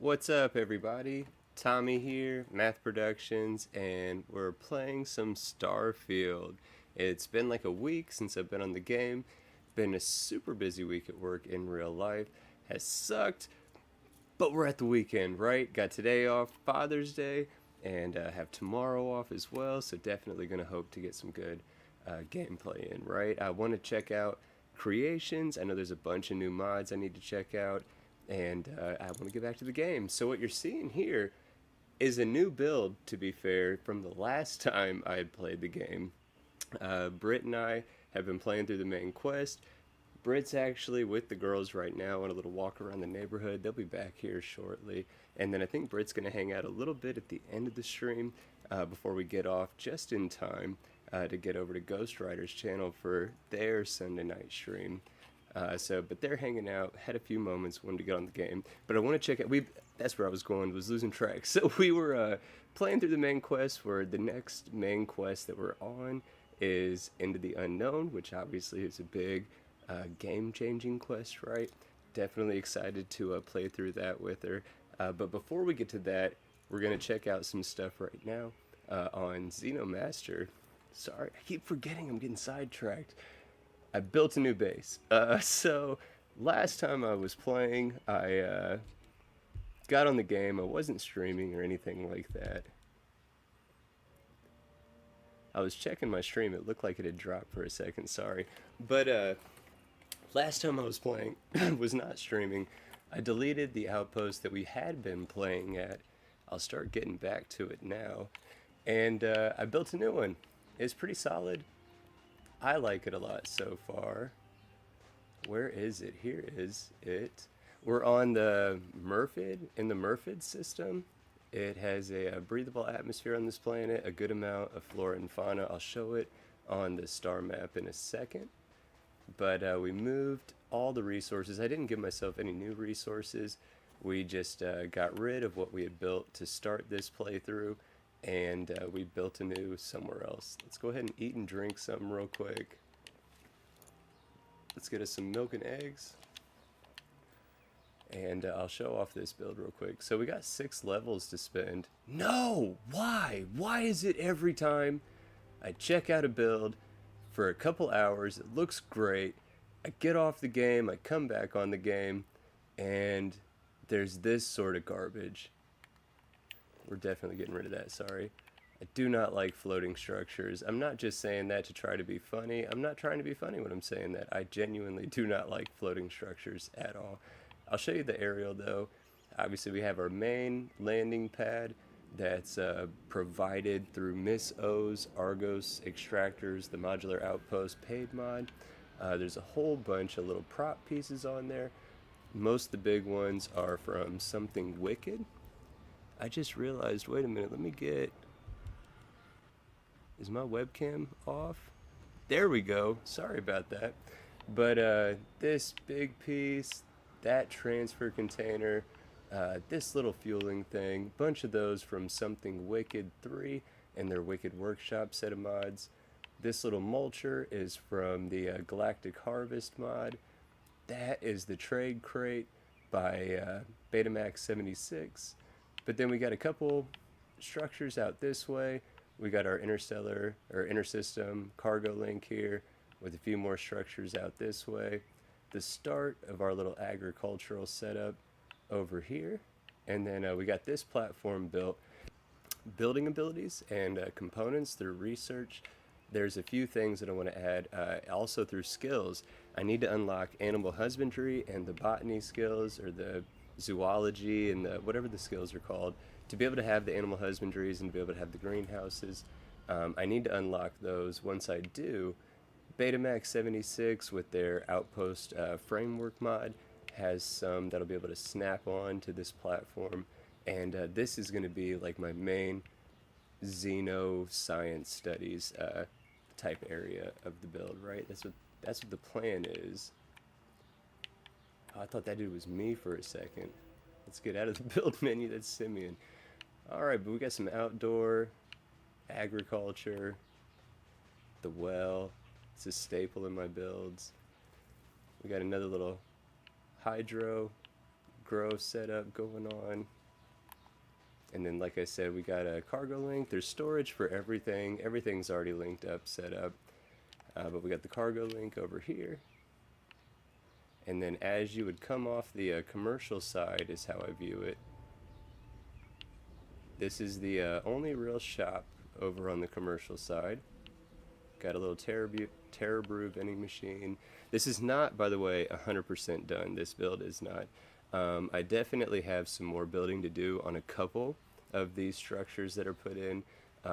What's up, everybody? Tommy here, Math Productions, and we're playing some Starfield. It's been like a week since I've been on the game. Been a super busy week at work in real life. Has sucked, but we're at the weekend, right? Got today off, Father's Day, and have tomorrow off as well, so definitely going to hope to get some good gameplay in, right? I want to check out creations. I know there's a bunch of new mods I need to check out, and I want to get back to the game. So what you're seeing here is a new build, to be fair, from the last time I had played the game. Britt and I have been playing through the main quest. Britt's actually with the girls right now on a little walk around the neighborhood. They'll be back here shortly. And then I think Britt's going to hang out a little bit at the end of the stream before we get off, just in time to get over to Ghost Rider's channel for their Sunday night stream. But they're hanging out, had a few moments, wanted to get on the game. But I want to check out, that's where I was going, was losing track. So we were playing through the main quest, where the next main quest that we're on is Into the Unknown, which obviously is a big game-changing quest, right? Definitely excited to play through that with her. But before we get to that, we're going to check out some stuff right now on Xenomaster. Sorry, I keep forgetting I'm getting sidetracked. I built a new base. So last time I was playing, I got on the game. I wasn't streaming or anything like that. I was checking my stream. It looked like it had dropped for a second. Sorry. But last time I was playing, was not streaming. I deleted the outpost that we had been playing at. I'll start getting back to it now. And I built a new one. It's pretty solid. I like it a lot so far. Where is it? Here is it. We're on the Murfid, in the Murfid system. It has a breathable atmosphere on this planet, a good amount of flora and fauna. I'll show it on the star map in a second. But we moved all the resources. I didn't give myself any new resources. We just got rid of what we had built to start this playthrough. And we built a new somewhere else. Let's go ahead and eat and drink something real quick. Let's get us some milk and eggs. And I'll show off this build real quick. So we got 6 levels to spend. No! Why? Why is it every time I check out a build for a couple hours, it looks great, I get off the game, I come back on the game, and there's this sort of garbage. We're definitely getting rid of that, sorry. I do not like floating structures. I'm not just saying that to try to be funny. I'm not trying to be funny when I'm saying that. I genuinely do not like floating structures at all. I'll show you the aerial though. Obviously we have our main landing pad that's provided through Miss O's Argos Extractors, the modular outpost paid mod. There's a whole bunch of little prop pieces on there. Most of the big ones are from Something Wicked. I just realized, wait a minute, let me get, is my webcam off? There we go, sorry about that. But this big piece, that transfer container, this little fueling thing, bunch of those from Something Wicked 3 and their Wicked Workshop set of mods. This little mulcher is from the Galactic Harvest mod. That is the trade crate by Betamax 76. But then we got a couple structures out this way. We got our interstellar or intersystem cargo link here with a few more structures out this way. The start of our little agricultural setup over here. And then we got this platform built. Building abilities and components through research. There's a few things that I want to add. Also through skills. I need to unlock animal husbandry and the botany skills, or the zoology and the whatever the skills are called, to be able to have the animal husbandries and to be able to have the greenhouses. I need to unlock those. Once I do, Betamax 76 with their outpost framework mod has some that'll be able to snap on to this platform, and this is going to be like my main Xeno science studies type area of the build, right? That's what the plan is. Oh, I thought that dude was me for a second. Let's get out of the build menu. That's Simeon. Alright, but we got some outdoor agriculture. The well. It's a staple in my builds. We got another little hydro grow setup going on. And then, like I said, we got a cargo link. There's storage for everything. Everything's already linked up, set up. But we got the cargo link over here. And then as you would come off the commercial side is how I view it. This is the only real shop over on the commercial side. Got a little Terra Brew vending machine. This is not, by the way, 100% done. This build is not. I definitely have some more building to do on a couple of these structures that are put in.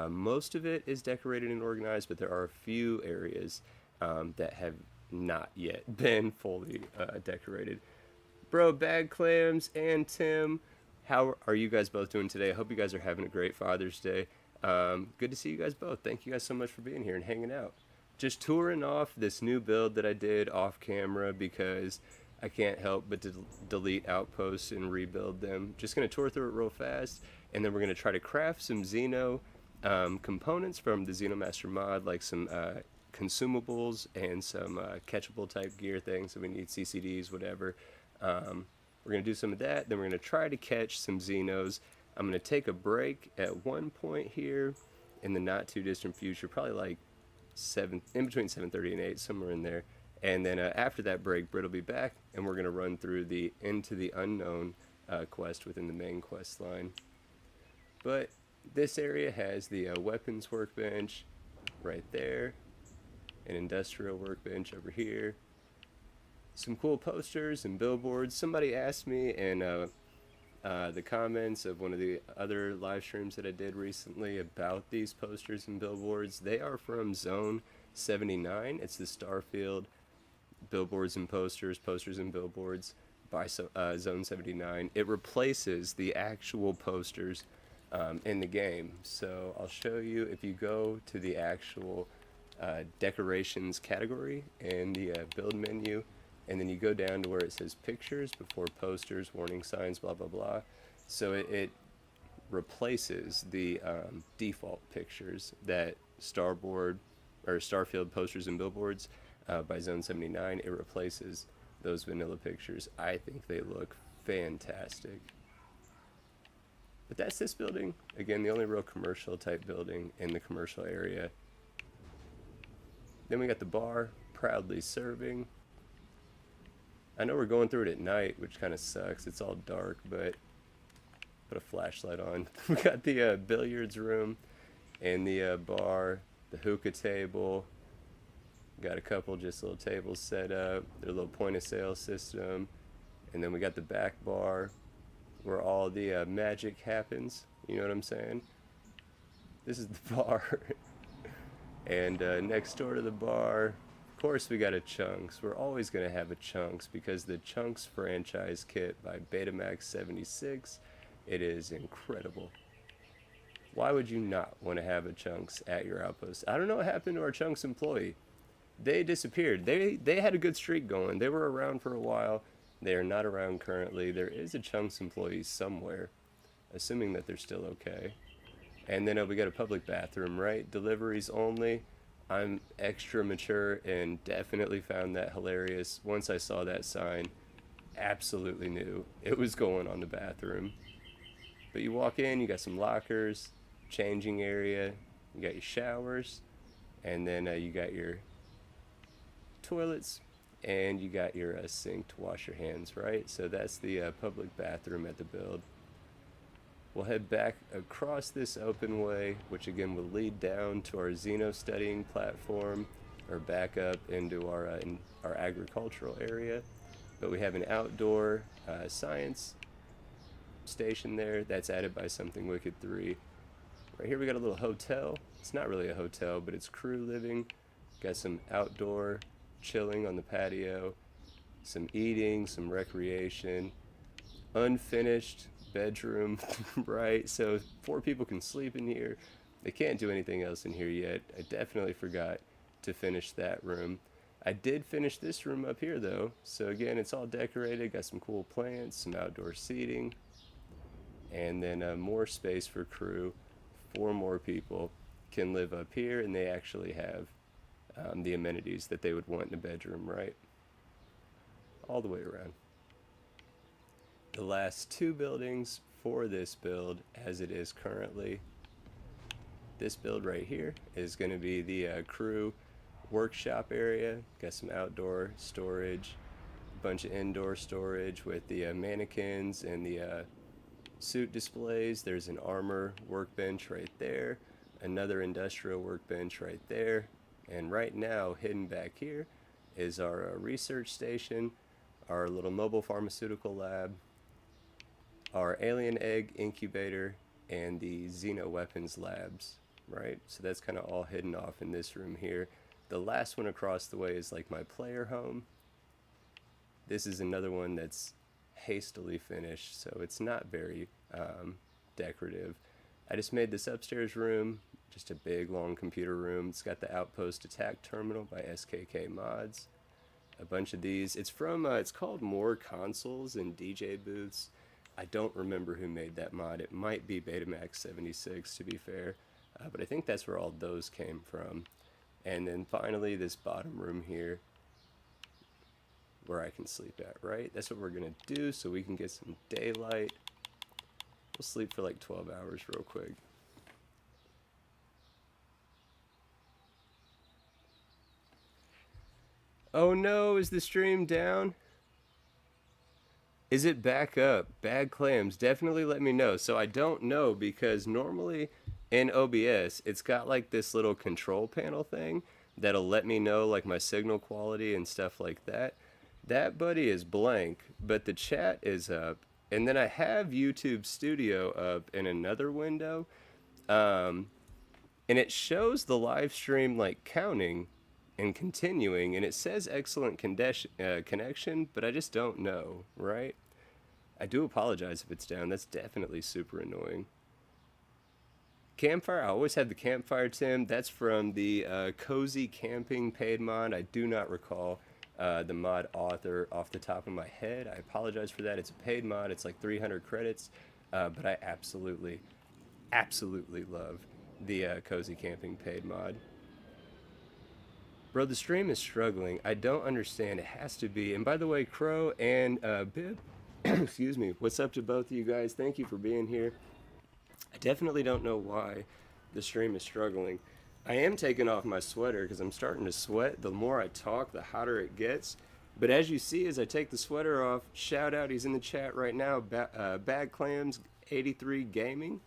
Most of it is decorated and organized, but there are a few areas that have not yet been fully decorated. Bro, Bag Clams and Tim, how are you guys both doing today? I hope you guys are having a great Father's Day. Good to see you guys both. Thank you guys so much for being here and hanging out. Just touring off this new build that I did off camera because I can't help but to delete outposts and rebuild them. Just going to tour through it real fast, and then we're going to try to craft some Xeno components from the Xenomaster mod, like some consumables and some catchable type gear things. So we need CCDs, whatever. We're going to do some of that. Then we're going to try to catch some Xenos. I'm going to take a break at one point here in the not too distant future, probably like in between 7:30 and 8, somewhere in there. And then after that break, Britt will be back, and we're going to run through the Into the Unknown quest within the main quest line. But this area has the weapons workbench right there, an industrial workbench over here, some cool posters and billboards. Somebody asked me in the comments of one of the other live streams that I did recently about these posters and billboards. They are from Zone 79. It's the Starfield billboards and posters and billboards by Zone 79. It replaces the actual posters in the game. So I'll show you. If you go to the actual decorations category in the build menu, and then you go down to where it says pictures before posters, warning signs, blah blah blah. So it replaces the default pictures that Starfield posters and billboards by Zone 79. It replaces those vanilla pictures. I think they look fantastic. But that's this building. Again, the only real commercial type building in the commercial area. Then we got the bar, proudly serving. I know we're going through it at night, which kind of sucks. It's all dark, but put a flashlight on. We got the billiards room and the bar, the hookah table. Got a couple just little tables set up, their little point of sale system. And then we got the back bar where all the magic happens. You know what I'm saying? This is the bar. And next door to the bar, of course, we got a Chunks. We're always going to have a Chunks because the Chunks franchise kit by Betamax 76, it is incredible. Why would you not want to have a Chunks at your outpost? I don't know what happened to our Chunks employee. They disappeared. They had a good streak going. They were around for a while. They are not around currently. There is a Chunks employee somewhere, assuming that they're still okay. And then we got a public bathroom, right? Deliveries only. I'm extra mature and definitely found that hilarious. Once I saw that sign, absolutely knew it was going on the bathroom. But you walk in, you got some lockers, changing area, you got your showers, and then you got your toilets, and you got your sink to wash your hands, right? So that's the public bathroom at the build. We'll head back across this open way, which again will lead down to our Xeno studying platform, or back up into our agricultural area. But we have an outdoor science station there that's added by Something Wicked 3. Right here we got a little hotel. It's not really a hotel, but it's crew living. Got some outdoor chilling on the patio, some eating, some recreation, unfinished bedroom, right? So 4 people can sleep in here. They can't do anything else in here yet. I definitely forgot to finish that room. I did finish this room up here though. So again, it's all decorated, got some cool plants, some outdoor seating, and then more space for crew. 4 more people can live up here, and they actually have the amenities that they would want in a bedroom, right? All the way around. The last 2 buildings for this build as it is currently. This build right here is going to be the crew workshop area. Got some outdoor storage, a bunch of indoor storage with the mannequins and the suit displays. There's an armor workbench right there, another industrial workbench right there, and right now hidden back here is our research station, our little mobile pharmaceutical lab, our alien egg incubator, and the xeno weapons labs, right? So that's kind of all hidden off in this room here. The last one across the way is like my player home. This is another one that's hastily finished, so it's not very decorative. I just made this upstairs room just a big long computer room. It's got the Outpost Attack Terminal by SKK Mods, a bunch of these. It's from it's called More Consoles and DJ Booths. I don't remember who made that mod. It might be Betamax76 to be fair, but I think that's where all those came from. And then finally this bottom room here where I can sleep at, right? That's what we're gonna do so we can get some daylight. We'll sleep for like 12 hours real quick. Oh no, is the stream down? Is it back up? Bad clams, definitely let me know. So I don't know because normally in OBS, it's got like this little control panel thing that'll let me know like my signal quality and stuff like that. That buddy is blank, but the chat is up. And then I have YouTube Studio up in another window. And it shows the live stream like counting and continuing, and it says excellent connection, but I just don't know, right? I do apologize if it's down. That's definitely super annoying. Campfire, I always have the campfire, Tim. That's from the Cozy Camping paid mod. I do not recall the mod author off the top of my head. I apologize for that. It's a paid mod. It's like 300 credits, but I absolutely love the Cozy Camping paid mod. Bro, the stream is struggling. I don't understand. It has to be. And by the way, Crow and Bib, excuse me, what's up to both of you guys? Thank you for being here. I definitely don't know why the stream is struggling. I am taking off my sweater because I'm starting to sweat. The more I talk, the hotter it gets. But as you see, as I take the sweater off, shout out, he's in the chat right now, Bad Clams 83 Gaming.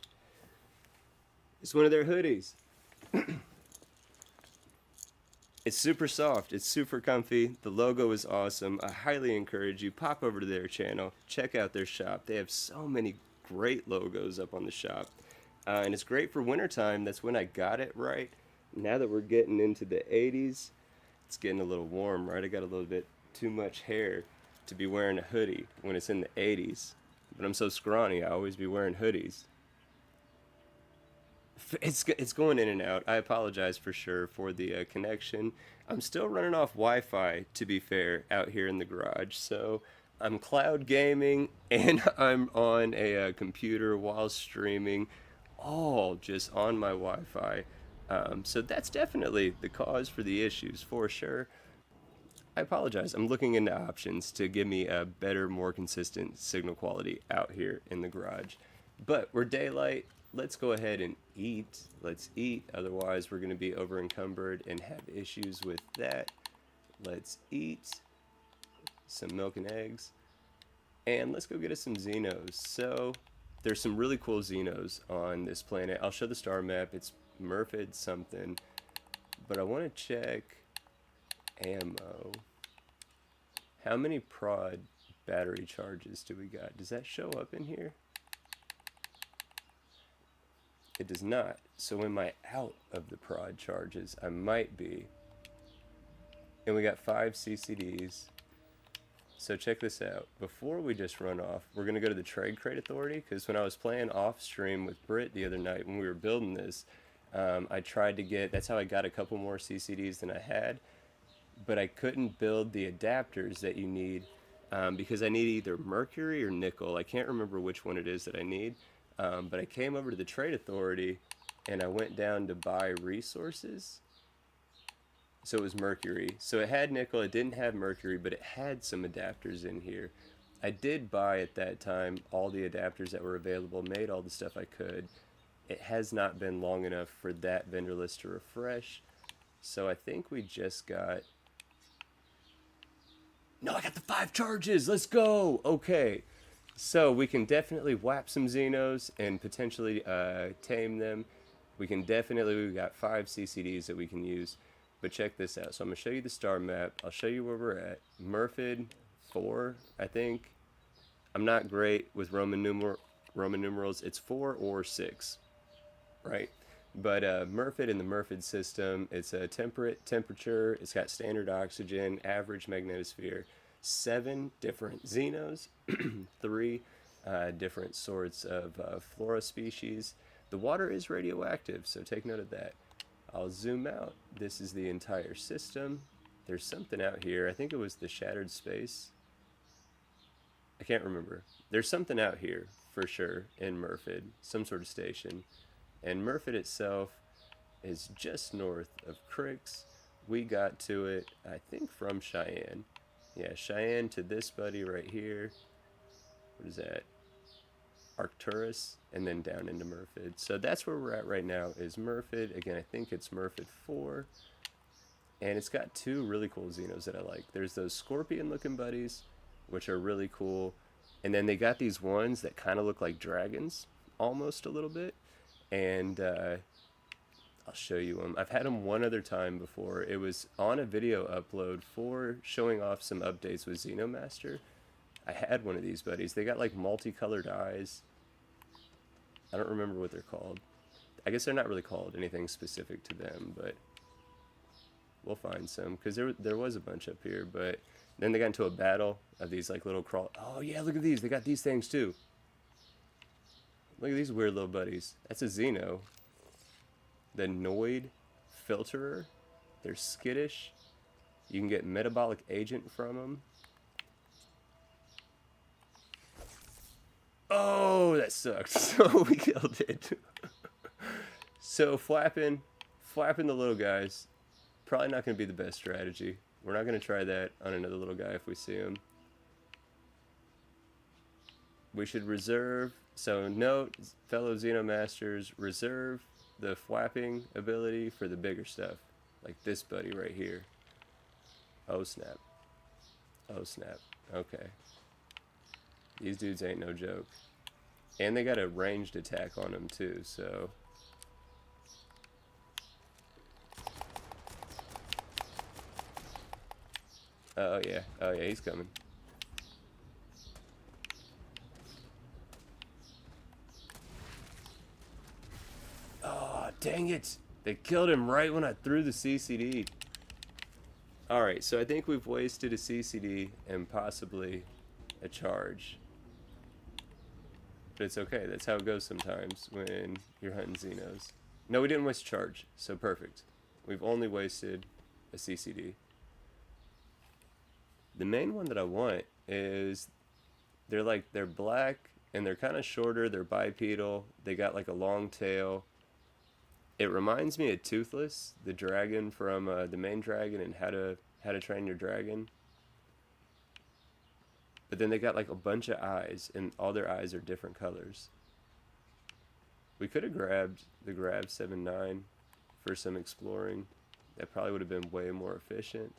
It's one of their hoodies. It's super soft, it's super comfy, the logo is awesome. I highly encourage you, pop over to their channel, check out their shop. They have so many great logos up on the shop. And it's great for wintertime, that's when I got it right. Now that we're getting into the 80s, it's getting a little warm, right? I got a little bit too much hair to be wearing a hoodie when it's in the 80s. But I'm so scrawny, I always be wearing hoodies. It's going in and out. I apologize for sure for the connection. I'm still running off Wi-Fi, to be fair, out here in the garage. So I'm cloud gaming and I'm on a computer while streaming, all just on my Wi-Fi. So that's definitely the cause for the issues, for sure. I apologize. I'm looking into options to give me a better, more consistent signal quality out here in the garage. But we're daylight. Let's go ahead and eat. Let's eat. Otherwise, we're going to be over encumbered and have issues with that. Let's eat some milk and eggs. And let's go get us some Xenos. So there's some really cool Xenos on this planet. I'll show the star map. It's Murphid something. But I want to check ammo. How many prod battery charges do we got? Does that show up in here? It does not. So am I out of the prod charges? I might be. And we got 5 CCDs. So check this out. Before we just run off, we're going to go to the Trade Crate Authority, because when I was playing off stream with Britt the other night when we were building this, I tried to get, that's how I got a couple more CCDs than I had, but I couldn't build the adapters that you need because I need either mercury or nickel. I can't remember which one it is that I need. But I came over to the Trade Authority and I went down to buy resources. So it was mercury. So it had nickel, it didn't have mercury, but it had some adapters in here. I did buy at that time all the adapters that were available, made all the stuff I could. It has not been long enough for that vendor list to refresh. So I think we just got... No, I got the 5 charges! Let's go! Okay. So we can definitely whap some Xenos and potentially tame them. We we've got 5 CCDs that we can use. But check this out. So I'm going to show you the star map. I'll show you where we're at. Murphid 4, I think. I'm not great with Roman numerals. It's 4 or 6, right? But Murphid in the Murphid system, it's a temperate temperature. It's got standard oxygen, average magnetosphere, 7 different xenos, 3 different sorts of flora species. The water is radioactive, so take note of that. I'll zoom out. This is the entire system. There's something out here. I think it was the shattered space. I can't remember. There's something out here for sure in Murphid, some sort of station. And Murphid itself is just north of Crix. We got to it, I think, from Cheyenne. Yeah, Cheyenne to this buddy right here. What is that? Arcturus, and then down into Murphid. So that's where we're at right now, is Murphid. Again, I think it's Murphid 4. And it's got 2 really cool Xenos that I like. There's those scorpion-looking buddies, which are really cool. And then they got these ones that kind of look like dragons, almost a little bit. And I'll show you them. I've had them one other time before. It was on a video upload for showing off some updates with Xenomaster. I had one of these buddies. They got like multicolored eyes. I don't remember what they're called. I guess they're not really called anything specific to them, but we'll find some, because there was a bunch up here. But then they got into a battle of these like little crawl. Oh yeah, look at these. They got these things too. Look at these weird little buddies. That's a Xeno. The Noid Filterer. They're skittish. You can get metabolic agent from them. Oh, that sucked. So we killed it. So flapping the little guys, probably not going to be the best strategy. We're not going to try that on another little guy if we see him. We should reserve. So note, fellow Xenomasters, reserve the flapping ability for the bigger stuff. Like this buddy right here. Oh snap. Oh snap. Okay. These dudes ain't no joke. And they got a ranged attack on them too, so... oh yeah, he's coming. Oh, dang it! They killed him right when I threw the CCD. Alright, so I think we've wasted a CCD and possibly a charge. But it's okay, that's how it goes sometimes when you're hunting Xenos. No, we didn't waste a charge, so perfect. We've only wasted a CCD. The main one that I want is, they're black and they're kind of shorter, they're bipedal, they got like a long tail. It reminds me of Toothless, the dragon from the main dragon and How to Train Your Dragon. But then they got like a bunch of eyes, and all their eyes are different colors. We could have grabbed the Grav 7.9 for some exploring. That probably would have been way more efficient.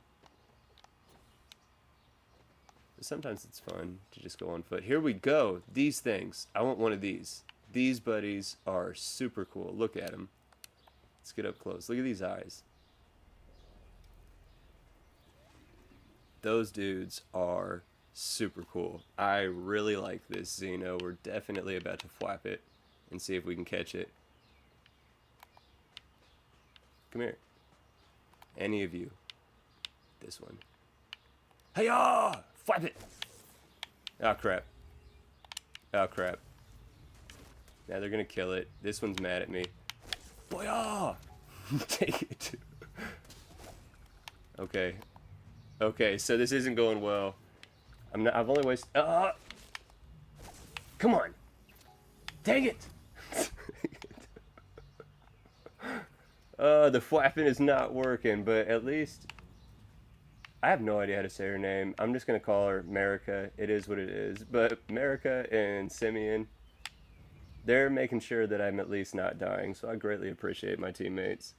But sometimes it's fun to just go on foot. Here we go. These things. I want one of these. These buddies are super cool. Look at them. Let's get up close. Look at these eyes. Those dudes are super cool. I really like this Xeno. We're definitely about to flap it and see if we can catch it. Come here. Any of you. This one. Hey-ya! Flap it! Oh, crap. Oh, crap. Now they're gonna kill it. This one's mad at me. Boy-ah! Take it. Okay. Okay, so this isn't going well. I've only wasted... come on! Dang it! The flapping is not working, but at least I have no idea how to say her name. I'm just gonna call her America. It is what it is. But America and Simeon, they're making sure that I'm at least not dying, so I greatly appreciate my teammates.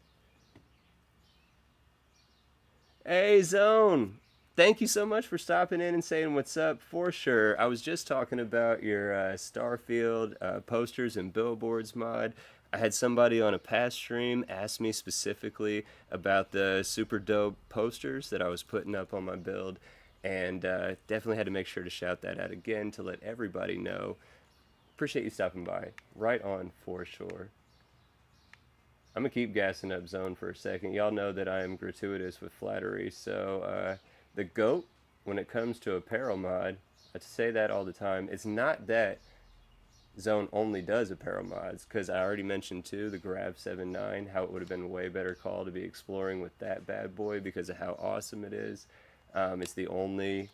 Hey, Zone! Thank you so much for stopping in and saying what's up, for sure. I was just talking about your Starfield posters and billboards mod. I had somebody on a past stream ask me specifically about the super dope posters that I was putting up on my build, and definitely had to make sure to shout that out again to let everybody know. Appreciate you stopping by. Right on, for sure. I'm gonna keep gassing up Zone for a second. Y'all know that I am gratuitous with flattery, so the GOAT, when it comes to apparel mod, I say that all the time. It's not that Zone only does apparel mods, because I already mentioned too the Grav 79, how it would have been a way better call to be exploring with that bad boy because of how awesome it is. It's the only,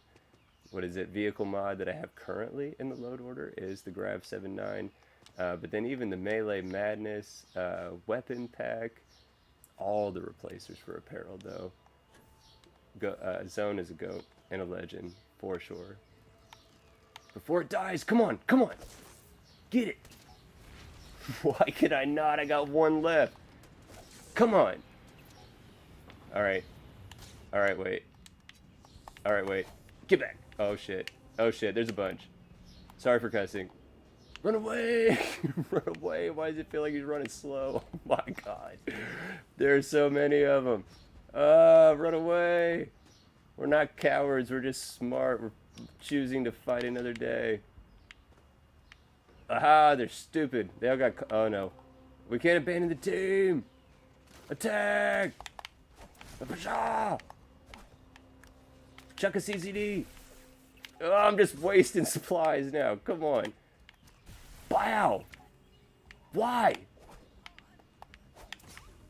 what is it, vehicle mod that I have currently in the load order is the Grav 79. But then even the Melee Madness, Weapon Pack, all the replacers for apparel though. Zone is a GOAT and a legend, for sure. Before it dies, come on, come on! Get it! Why could I not? I got one left. Come on! Alright. Alright, wait. Alright, wait. Get back! Oh shit. Oh shit, there's a bunch. Sorry for cussing. Run away! Run away! Why does it feel like he's running slow? Oh my god. There are so many of them. Run away! We're not cowards, we're just smart. We're choosing to fight another day. Aha, they're stupid. They all got... Oh no. We can't abandon the team! Attack! Chuck a CCD! Oh, I'm just wasting supplies now. Come on. Wow! Why?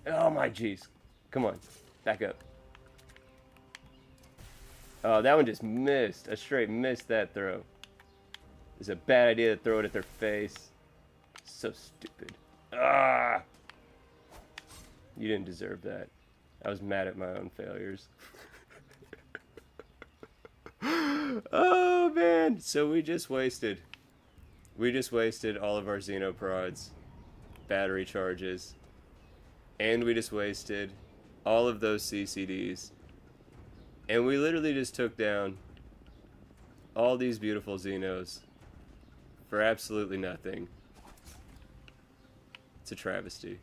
Oh my jeez. Come on. Back up. Oh, that one just missed. I straight missed that throw. It's a bad idea to throw it at their face. So stupid. Ah! You didn't deserve that. I was mad at my own failures. Oh man! So we just wasted all of our Xenoprods, battery charges, and we just wasted all of those CCDs, and we literally just took down all these beautiful Xenos for absolutely nothing. It's a travesty.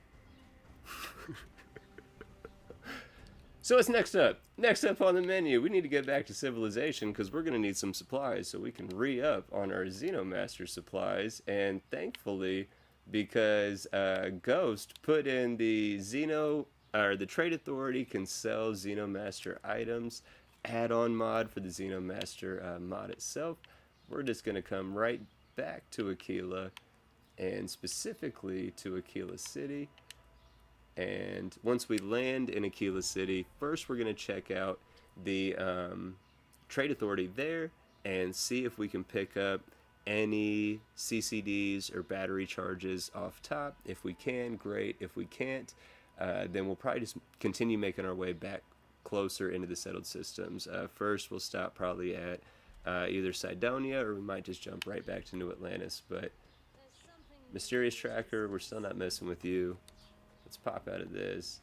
So what's next up? Next up on the menu, we need to get back to civilization because we're going to need some supplies so we can re-up on our Xenomaster supplies. And thankfully, because Ghost put in the the Trade Authority can sell Xenomaster items, add-on mod for the Xenomaster mod itself, we're just going to come right back to Aquila, and specifically to Aquila City. And once we land in Aquila City, first we're going to check out the Trade Authority there and see if we can pick up any CCDs or battery charges off top. If we can, great. If we can't, then we'll probably just continue making our way back closer into the settled systems. First, we'll stop probably at either Cydonia, or we might just jump right back to New Atlantis. But Mysterious Tracker, we're still not messing with you. Let's pop out of this.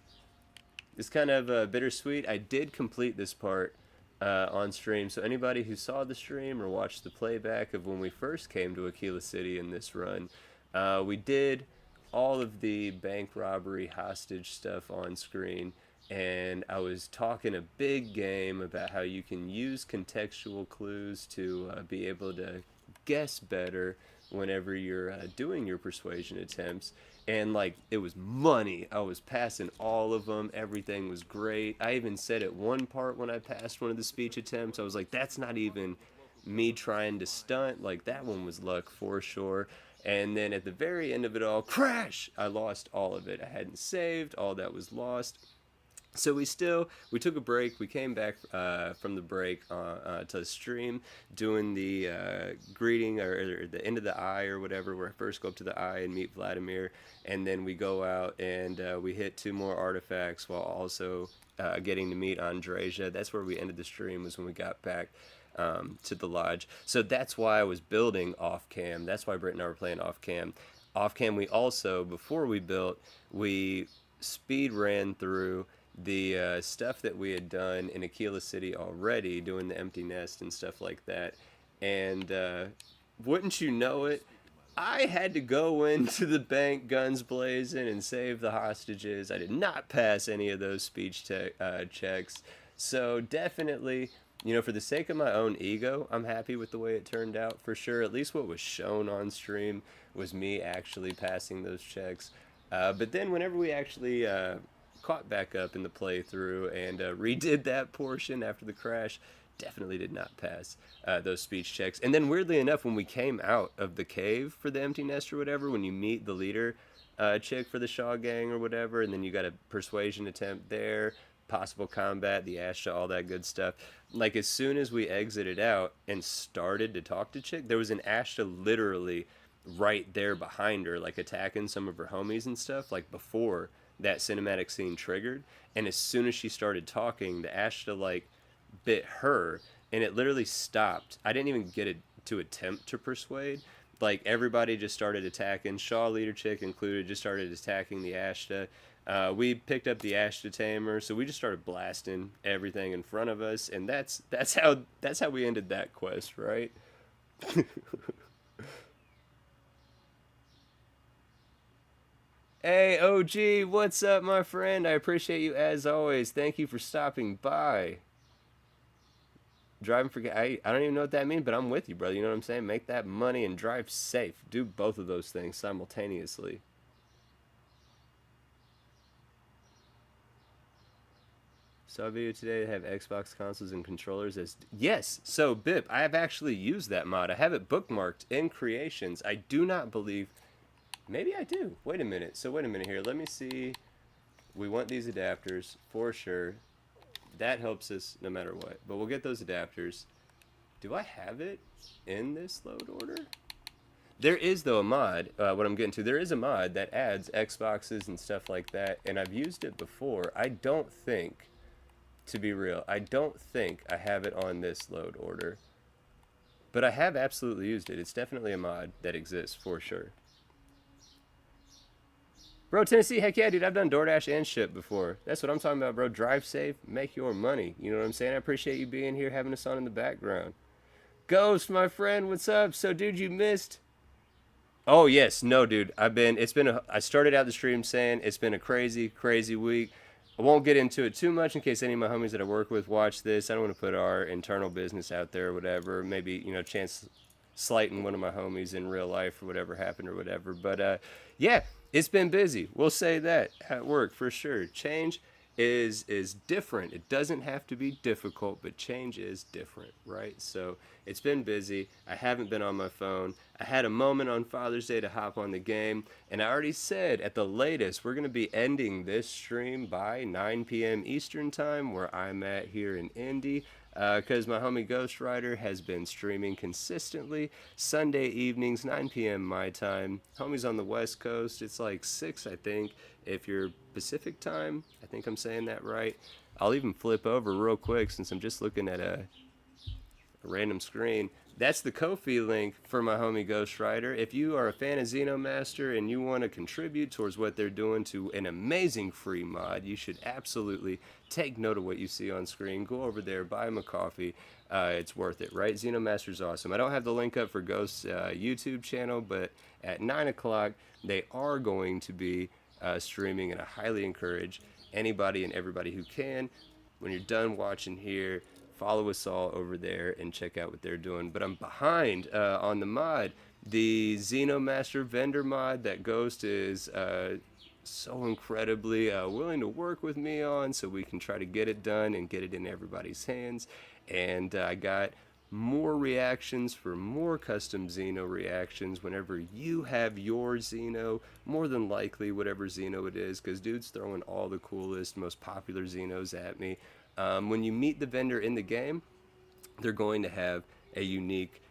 It's kind of bittersweet. I did complete this part on stream, so anybody who saw the stream or watched the playback of when we first came to Aquila City in this run, we did all of the bank robbery hostage stuff on screen, and I was talking a big game about how you can use contextual clues to be able to guess better whenever you're doing your persuasion attempts. And like, it was money. I was passing all of them. Everything was great. I even said at one part when I passed one of the speech attempts, I was like, that's not even me trying to stunt. Like, that one was luck for sure. And then at the very end of it all, crash! I lost all of it. I hadn't saved. All that was lost. So we took a break. We came back from the break to stream, doing the greeting or the end of the eye or whatever, where I first go up to the eye and meet Vladimir, and then we go out and we hit 2 more artifacts while also getting to meet Andreja. That's where we ended the stream, was when we got back to the lodge. So that's why I was building off cam. That's why Britt and I were playing off cam. Off cam, we also, before we built, we speed ran through the stuff that we had done in Aquila City already, doing the empty nest and stuff like that. And wouldn't you know it, I had to go into the bank guns blazing and save the hostages. I did not pass any of those checks. So definitely, for the sake of my own ego, I'm happy with the way it turned out, for sure. At least what was shown on stream was me actually passing those checks. But then whenever we actually caught back up in the playthrough and redid that portion after the crash, definitely did not pass those speech checks. And then weirdly enough, when we came out of the cave for the empty nest or whatever, when you meet the leader chick for the Shaw gang or whatever, and then you got a persuasion attempt there, possible combat, the Ashta, all that good stuff. Like, as soon as we exited out and started to talk to chick, there was an Ashta literally right there behind her, like attacking some of her homies and stuff, like before that cinematic scene triggered. And as soon as she started talking, the Ashta like bit her, and it literally stopped. I didn't even get it to attempt to persuade. Like, everybody just started attacking. Shaw leader chick included just started attacking the Ashta. We picked up the Ashta tamer, so we just started blasting everything in front of us, and that's how we ended that quest, right? Hey, OG, what's up, my friend? I appreciate you as always. Thank you for stopping by. Driving for I don't even know what that means, but I'm with you, brother. You know what I'm saying? Make that money and drive safe. Do both of those things simultaneously. Saw a video today that have Xbox consoles and controllers as... Yes! So, Bip, I have actually used that mod. I have it bookmarked in Creations. I do not believe... Maybe I do. Wait a minute. So, wait a minute here. Let me see. We want these adapters, for sure. That helps us no matter what. But we'll get those adapters. Do I have it in this load order? There is, though, a mod. What I'm getting to, there is a mod that adds Xboxes and stuff like that. And I've used it before. I don't think... To be real, I don't think I have it on this load order. But I have absolutely used it. It's definitely a mod that exists, for sure. Bro, Tennessee, heck yeah, dude. I've done DoorDash and ship before. That's what I'm talking about, bro. Drive safe, make your money. You know what I'm saying? I appreciate you being here, having us on in the background. Ghost, my friend, what's up? So, dude, you missed... Oh, yes. No, dude. I started out the stream saying it's been a crazy, crazy week. I won't get into it too much in case any of my homies that I work with watch this. I don't want to put our internal business out there or whatever. Maybe, chance slighting one of my homies in real life or whatever happened or whatever. But, yeah, it's been busy. We'll say that at work for sure. Change is different. It doesn't have to be difficult, but change is different, right? So it's been busy. I haven't been on my phone. I had a moment on Father's Day to hop on the game, and I already said at the latest we're going to be ending this stream by 9 p.m. Eastern time, where I'm at here in Indy, because my homie Ghost Rider has been streaming consistently Sunday evenings, 9 p.m. my time. Homie's on the West Coast. It's like 6, I think, if you're Pacific time. I think I'm saying that right. I'll even flip over real quick since I'm just looking at a random screen. That's the Ko-fi link for my homie Ghost Rider. If you are a fan of Xenomaster and you want to contribute towards what they're doing to an amazing free mod, you should absolutely take note of what you see on screen. Go over there, buy him a coffee. It's worth it, right? Xenomaster's awesome. I don't have the link up for Ghost's YouTube channel, but at 9 o'clock, they are going to be streaming, and I highly encourage anybody and everybody who can, when you're done watching here, follow us all over there and check out what they're doing. But I'm behind on the mod. The Xenomaster vendor mod that Ghost is so incredibly willing to work with me on, so we can try to get it done and get it in everybody's hands. And I got more reactions for more custom Xeno reactions whenever you have your Xeno, more than likely whatever Xeno it is, because dude's throwing all the coolest, most popular Xenos at me. When you meet the vendor in the game, they're going to have a unique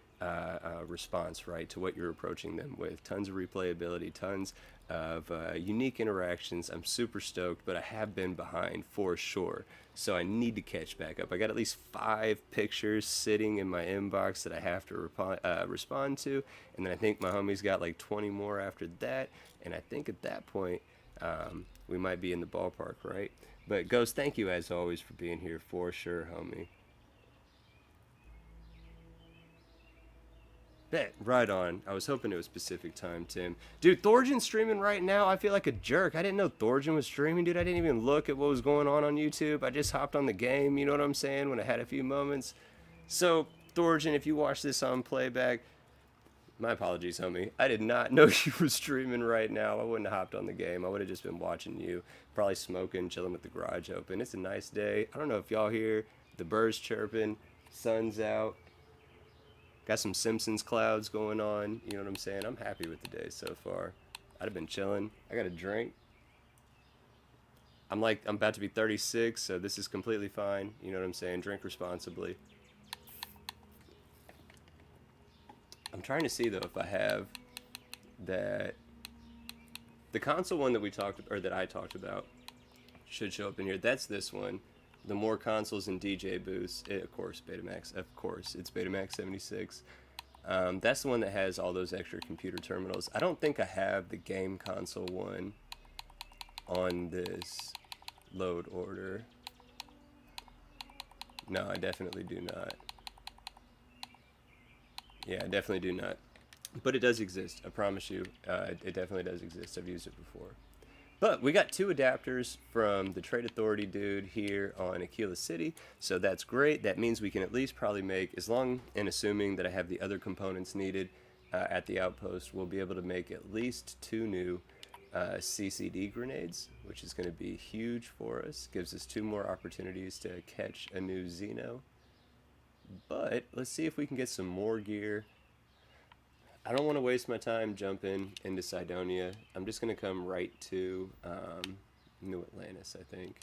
response, right, to what you're approaching them with. Tons of replayability, tons of unique interactions. I'm super stoked, but I have been behind for sure. So I need to catch back up. I got at least 5 pictures sitting in my inbox that I have to respond to, and then I think my homie's got like 20 more after that, and I think at that point we might be in the ballpark, right? But Ghost, thank you as always for being here for sure, homie. Bet, right on. I was hoping it was Pacific time, Tim. Dude, Thorjan's streaming right now. I feel like a jerk. I didn't know Thorjan was streaming, dude. I didn't even look at what was going on YouTube. I just hopped on the game, you know what I'm saying, when I had a few moments. So, Thorjan, if you watch this on playback, my apologies, homie. I did not know you were streaming right now. I wouldn't have hopped on the game. I would have just been watching you, probably smoking, chilling with the garage open. It's a nice day. I don't know if y'all hear the birds chirping, sun's out. Got some Simpsons clouds going on. You know what I'm saying? I'm happy with the day so far. I'd have been chilling. I got a drink. I'm about to be 36, so this is completely fine. You know what I'm saying? Drink responsibly. I'm trying to see though if I have that. The console one that we talked, or that I talked about, should show up in here. That's this one. The more consoles and DJ booths, of course, Betamax, of course, it's Betamax 76. That's the one that has all those extra computer terminals. I don't think I have the game console one on this load order. No, I definitely do not. Yeah, I definitely do not. But it does exist, I promise you. It definitely does exist. I've used it before. But we got 2 adapters from the Trade Authority dude here on Aquila City, so that's great. That means we can at least probably make, as long and assuming that I have the other components needed at the outpost, we'll be able to make at least 2 new CCD grenades, which is going to be huge for us. Gives us 2 more opportunities to catch a new Xeno. But let's see if we can get some more gear. I don't want to waste my time jumping into Cydonia. I'm just going to come right to New Atlantis, I think.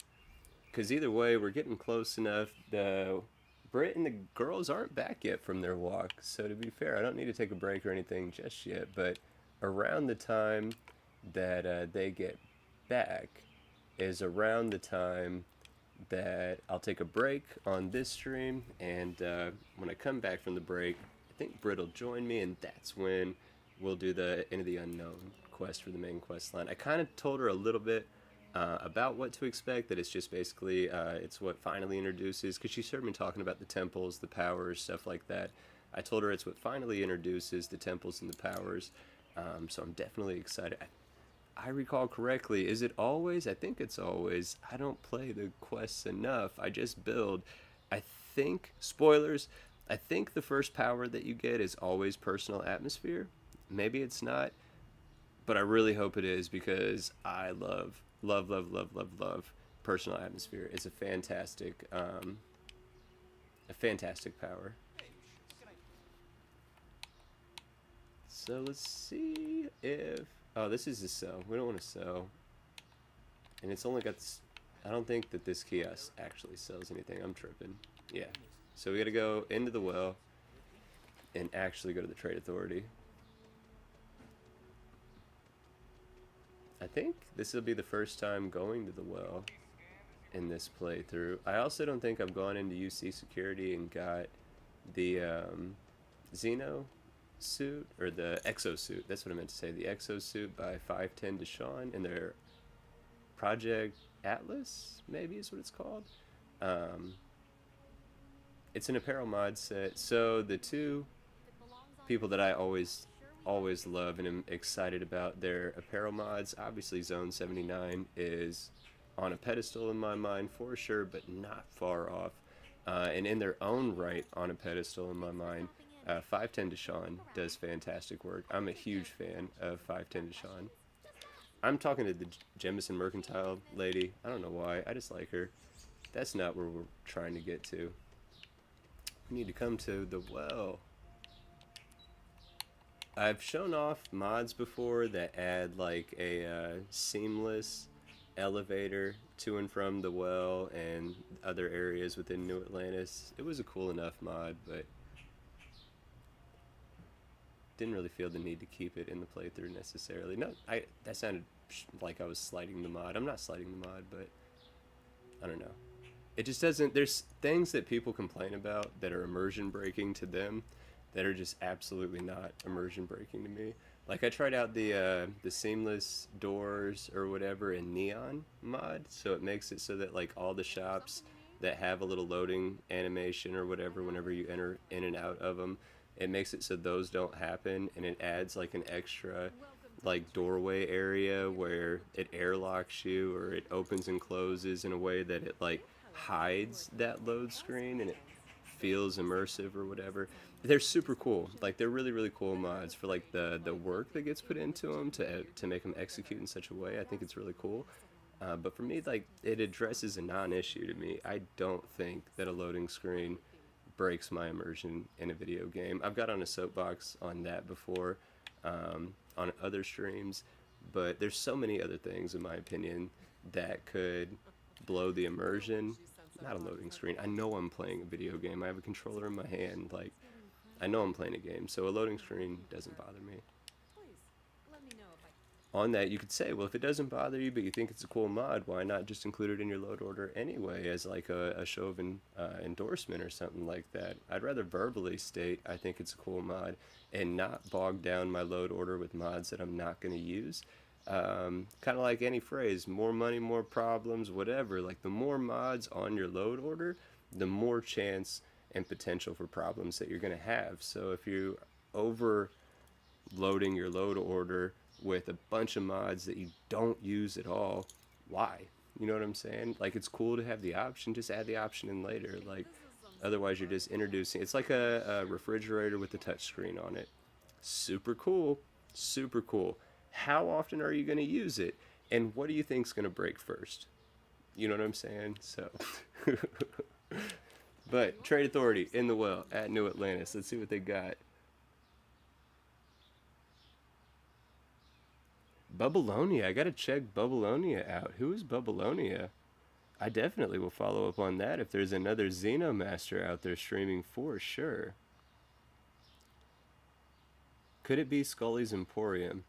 Because either way, we're getting close enough. The Brit and the girls aren't back yet from their walk. So to be fair, I don't need to take a break or anything just yet. But around the time that they get back is around the time that I'll take a break on this stream. And when I come back from the break, I think Brit will join me, and that's when we'll do the Into the Unknown quest for the main quest line. I kind of told her a little bit about what to expect, that it's just basically, it's what finally introduces, because she's heard me talking about the temples, the powers, stuff like that. I told her it's what finally introduces the temples and the powers, so I'm definitely excited. I recall correctly, is it always? I think it's always. I don't play the quests enough. I just build. I think, spoilers, I think the first power that you get is always personal atmosphere. Maybe it's not, but I really hope it is, because I love personal atmosphere. It's a fantastic power. So let's see if, oh, this is a sell. We don't want to sell, and it's only got this. I don't think that this kiosk actually sells anything. I'm tripping. Yeah. So we gotta go into the well and actually go to the Trade Authority. I think this will be the first time going to the well in this playthrough. I also don't think I've gone into UC Security and got the Xeno suit, or the exosuit. That's what I meant to say. The exosuit by 510 Deshawn in their Project Atlas, maybe is what it's called. It's an apparel mod set. So the 2 people that I always love and am excited about their apparel mods, obviously Zone 79 is on a pedestal in my mind for sure, but not far off. And in their own right on a pedestal in my mind, 510 Deshawn does fantastic work. I'm a huge fan of 510 Deshawn. I'm talking to the Jemison Mercantile lady. I don't know why. I just like her. That's not where we're trying to get to. You need to come to the well. I've shown off mods before that add like a seamless elevator to and from the well and other areas within New Atlantis. It was a cool enough mod, but didn't really feel the need to keep it in the playthrough necessarily. No, that sounded like I was slighting the mod. I'm not slighting the mod, but I don't know. It just doesn't. There's things that people complain about that are immersion breaking to them that are just absolutely not immersion breaking to me. Like I tried out the seamless doors or whatever in Neon mod, so it makes it so that like all the shops that have a little loading animation or whatever whenever you enter in and out of them, it makes it so those don't happen, and it adds like an extra like doorway area where it airlocks you or it opens and closes in a way that it like hides that load screen and it feels immersive or whatever. They're super cool. Like they're really really cool mods for like the work that gets put into them to make them execute in such a way. I think it's really cool. But for me, like it addresses a non-issue to me. I don't think that a loading screen breaks my immersion in a video game. I've got on a soapbox on that before, on other streams, but there's so many other things in my opinion that could blow the immersion. Not a loading screen. I know I'm playing a video game. I have a controller in my hand. Like I know I'm playing a game, so a loading screen doesn't bother me. On that, you could say, well, if it doesn't bother you, but you think it's a cool mod, why not just include it in your load order anyway as like a show of endorsement or something like that? I'd rather verbally state I think it's a cool mod and not bog down my load order with mods that I'm not going to use. Kind of like any phrase, more money, more problems, whatever. Like the more mods on your load order, the more chance and potential for problems that you're going to have. So if you overloading your load order with a bunch of mods that you don't use at all, why? You know what I'm saying? Like it's cool to have the option, just add the option in later. Like otherwise you're just introducing, it's like a refrigerator with a touch screen on it. Super cool, super cool. How often are you going to use it? And what do you think's going to break first? You know what I'm saying? So but Trade Authority in the well at New Atlantis. Let's see what they got. Babylonia. I gotta check Babylonia out. Who is Babylonia? I definitely will follow up on that if there's another Xenomaster out there streaming for sure. Could it be Scully's Emporium?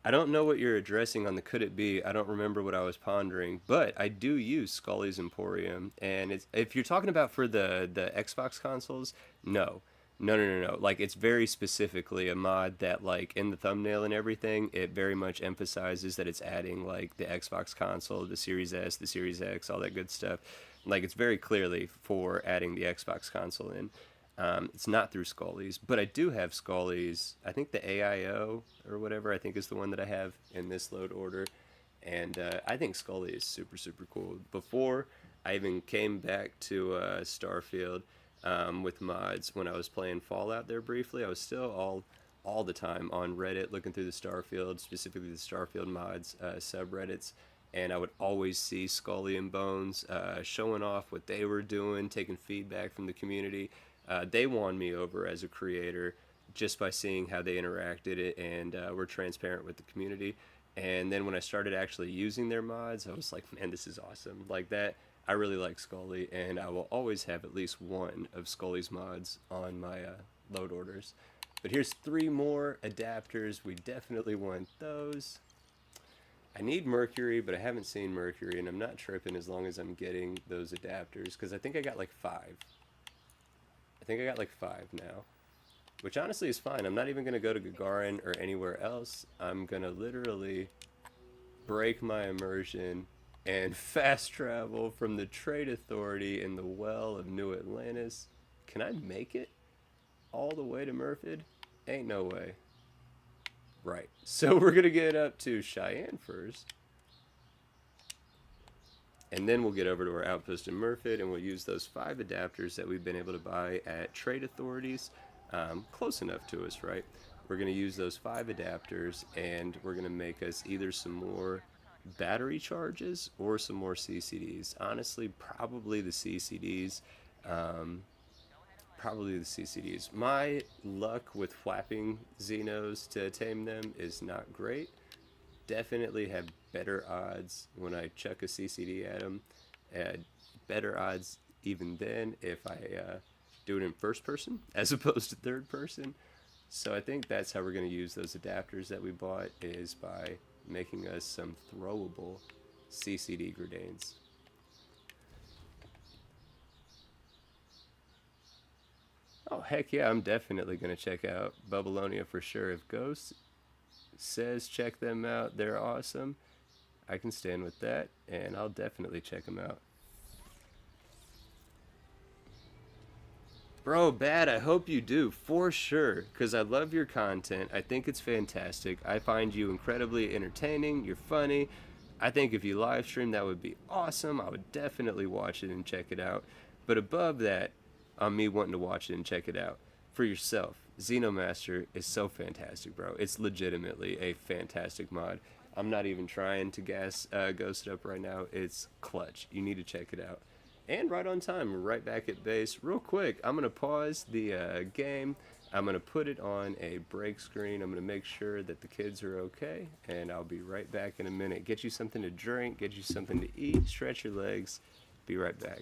I don't know what you're addressing on the could it be. I don't remember what I was pondering, but I do use Scully's Emporium, and it's, if you're talking about for the Xbox consoles, no. No. Like it's very specifically a mod that like in the thumbnail and everything, it very much emphasizes that it's adding like the Xbox console, the Series S, the Series X, all that good stuff. Like it's very clearly for adding the Xbox console in. It's not through Scully's, but I do have Scully's. I think the AIO or whatever I think is the one that I have in this load order, and I think Scully is super super cool. Before I even came back to Starfield. With mods when I was playing Fallout there briefly. I was still all the time on Reddit looking through the Starfield, specifically the Starfield mods subreddits, and I would always see Scully and Bones showing off what they were doing, taking feedback from the community. They won me over as a creator just by seeing how they interacted it and were transparent with the community. And then when I started actually using their mods, I was like, man, this is awesome. Like that. I really like Scully, and I will always have at least one of Scully's mods on my load orders. But here's 3 more adapters. We definitely want those. I need Mercury, but I haven't seen Mercury, and I'm not tripping as long as I'm getting those adapters, because I think I got like 5. I think I got like 5 now, which honestly is fine. I'm not even going to go to Gagarin or anywhere else. I'm going to literally break my immersion and fast travel from the Trade Authority in the well of New Atlantis. Can I make it all the way to Murfid? Ain't no way. Right. So we're going to get up to Cheyenne first. And then we'll get over to our outpost in Murfid, and we'll use those 5 adapters that we've been able to buy at Trade Authorities. Close enough to us, right? We're going to use those 5 adapters, and we're going to make us either some more battery charges or some more CCDs. Honestly, probably the CCDs. probably the CCDs. My luck with flapping Xenos to tame them is not great. Definitely have better odds when I chuck a CCD at them. Better odds even then if I do it in first person as opposed to third person. So I think that's how we're going to use those adapters that we bought, is by making us some throwable CCD grenades. Oh, heck yeah, I'm definitely going to check out Bubbleonia for sure. If Ghost says check them out, they're awesome, I can stand with that, and I'll definitely check them out. Bro, Bad, I hope you do, for sure, because I love your content. I think it's fantastic. I find you incredibly entertaining. You're funny. I think if you live stream, that would be awesome. I would definitely watch it and check it out. But above that, on me wanting to watch it and check it out for yourself, Xenomaster is so fantastic, bro. It's legitimately a fantastic mod. I'm not even trying to gas Ghost up right now. It's clutch. You need to check it out. And right on time, we're right back at base. Real quick, I'm going to pause the game. I'm going to put it on a break screen. I'm going to make sure that the kids are okay. And I'll be right back in a minute. Get you something to drink, get you something to eat, stretch your legs. Be right back.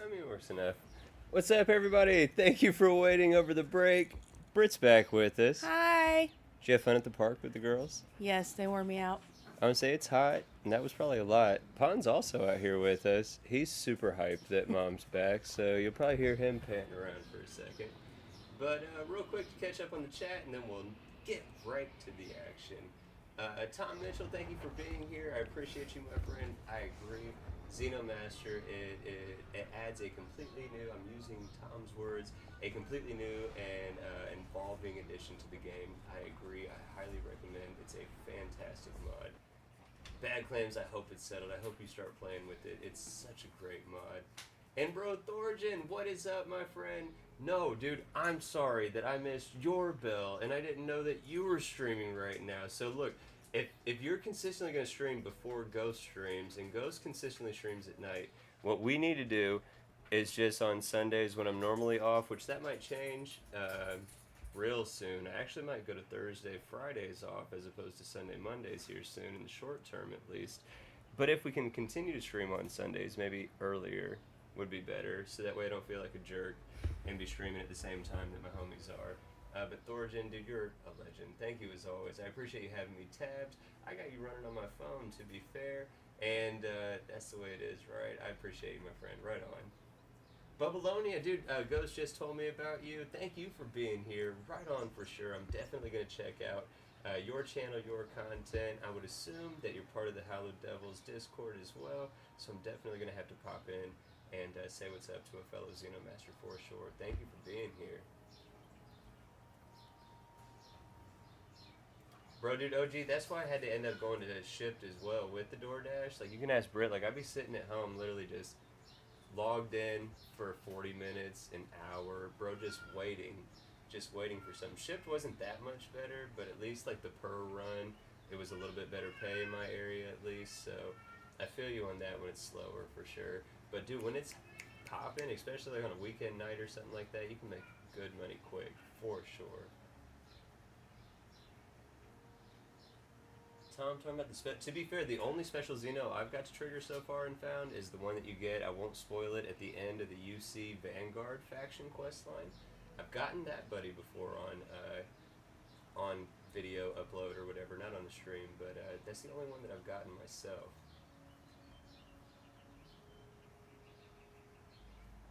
timing works enough. What's up, everybody? Thank you for waiting over the break. Britt's back with us. Hi. Did you have fun at the park with the girls? Yes, they wore me out. I would say it's hot, and that was probably a lot. Pon's also out here with us. He's super hyped that Mom's back, so you'll probably hear him panting around for a second. But real quick to catch up on the chat, and then we'll get right to the action. Tom Mitchell, thank you for being here. I appreciate you, my friend. I agree. Xenomaster, it adds a completely new, I'm using Tom's words, a completely new and involving addition to the game. I agree. I highly recommend. It's a fantastic mod. Bad Claims, I hope it's settled. I hope you start playing with it. It's such a great mod. And bro, Thorjan, what is up, my friend? No, dude, I'm sorry that I missed your bill, and I didn't know that you were streaming right now. So look, if you're consistently going to stream before Ghost streams, and Ghost consistently streams at night, what we need to do is just on Sundays when I'm normally off, which that might change real soon. I actually might go to Thursday, Fridays off as opposed to Sunday, Mondays here soon, in the short term at least. But if we can continue to stream on Sundays, maybe earlier would be better, so that way I don't feel like a jerk and be streaming at the same time that my homies are. But Thorjan, dude, you're a legend. Thank you as always. I appreciate you having me tabbed. I got you running on my phone, to be fair, and that's the way it is, right? I appreciate you, my friend. Right on. Babylonia, dude, Ghost just told me about you. Thank you for being here. Right on for sure. I'm definitely going to check out your channel, your content. I would assume that you're part of the Hallowed Devils Discord as well, so I'm definitely going to have to pop in and say what's up to a fellow Xenomaster for sure. Thank you for being here. Bro, dude, OG, that's why I had to end up going to Shipped as well with the DoorDash. Like, you can ask Britt, like, I'd be sitting at home literally just logged in for 40 minutes, an hour, bro, just waiting for something. Shipped wasn't that much better, but at least, like, the per run, it was a little bit better pay in my area at least, so I feel you on that when it's slower for sure. But dude, when it's popping, especially like on a weekend night or something like that, you can make good money quick, for sure. Tom, talking about the to be fair, the only special Xeno I've got to trigger so far and found is the one that you get, I won't spoil it, at the end of the UC Vanguard faction quest line. I've gotten that buddy before on video upload or whatever, not on the stream, but that's the only one that I've gotten myself.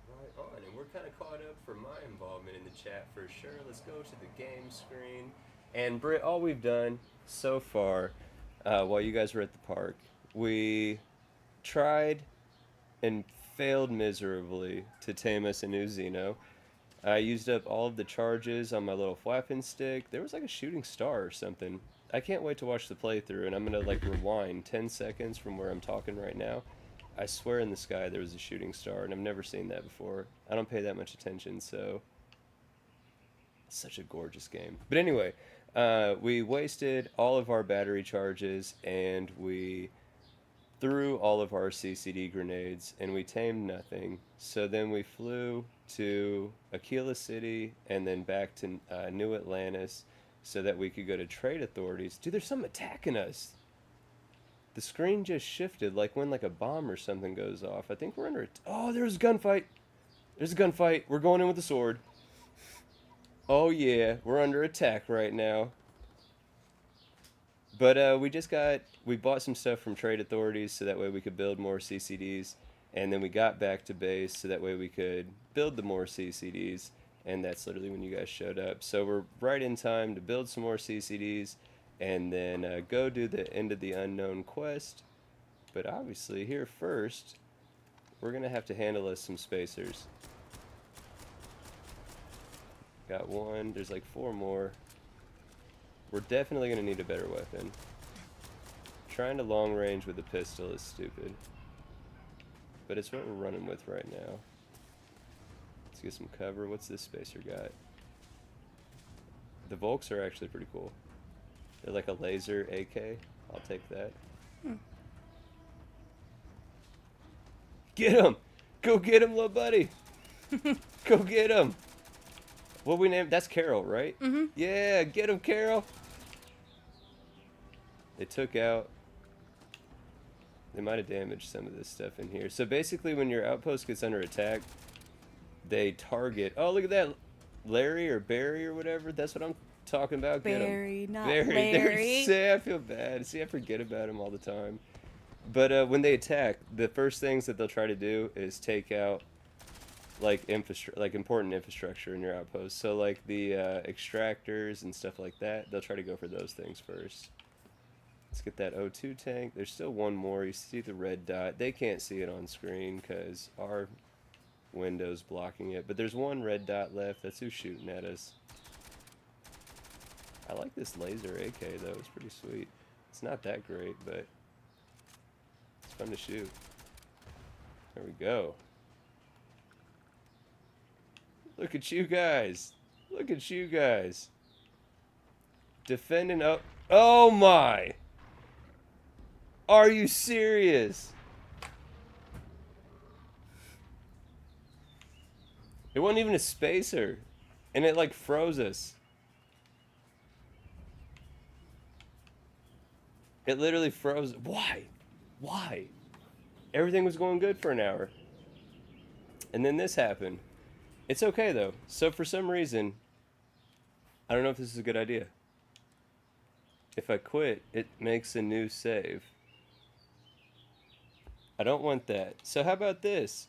Right on, and we're kind of caught up for my involvement in the chat for sure. Let's go to the game screen. And Britt, all we've done so far, while you guys were at the park, we tried and failed miserably to tame us a new Xeno. I used up all of the charges on my little flapping stick. There was like a shooting star or something. I can't wait to watch the playthrough, and I'm going to like rewind 10 seconds from where I'm talking right now. I swear in the sky there was a shooting star, and I've never seen that before. I don't pay that much attention, so it's such a gorgeous game. But anyway, we wasted all of our battery charges, and we threw all of our CCD grenades, and we tamed nothing. So then we flew to Aquila City and then back to New Atlantis so that we could go to trade authorities. Dude, there's something attacking us. The screen just shifted, like when like a bomb or something goes off. I think we're under it. Oh, there's a gunfight. There's a gunfight. We're going in with the sword. Oh yeah, we're under attack right now. But we bought some stuff from trade authorities so that way we could build more CCDs. And then we got back to base so that way we could build the more CCDs. And that's literally when you guys showed up. So we're right in time to build some more CCDs. And then go do the End of the Unknown quest. But obviously, here first, we're going to have to handle us some spacers. Got one. There's like 4 more. We're definitely going to need a better weapon. Trying to long range with a pistol is stupid. But it's what we're running with right now. Let's get some cover. What's this spacer got? The Volks are actually pretty cool. They're like a laser AK. I'll take that. Get him! Go get him, little buddy! Go get him! What we named? That's Carol, right? Mm-hmm. Yeah, get him, Carol! They took out They might have damaged some of this stuff in here. So basically when your outpost gets under attack, they target... Oh, look at that. Larry or Barry or whatever. That's what I'm talking about. Barry, not Barry. Larry. See, I feel bad. See, I forget about him all the time. But when they attack, the first things that they'll try to do is take out like important infrastructure in your outpost. So like the extractors and stuff like that, they'll try to go for those things first. Let's get that O2 tank. There's still one more. You see the red dot. They can't see it on screen because our window's blocking it. But there's one red dot left. That's who's shooting at us. I like this laser AK though. It's pretty sweet. It's not that great, but it's fun to shoot. There we go. Look at you guys. Look at you guys. Defending up. Oh my! Are you serious? It wasn't even a spacer. And it like froze us. It literally froze. Why? Why? Everything was going good for an hour. And then this happened. It's okay though. So for some reason, I don't know if this is a good idea. If I quit, it makes a new save. I don't want that. So how about this?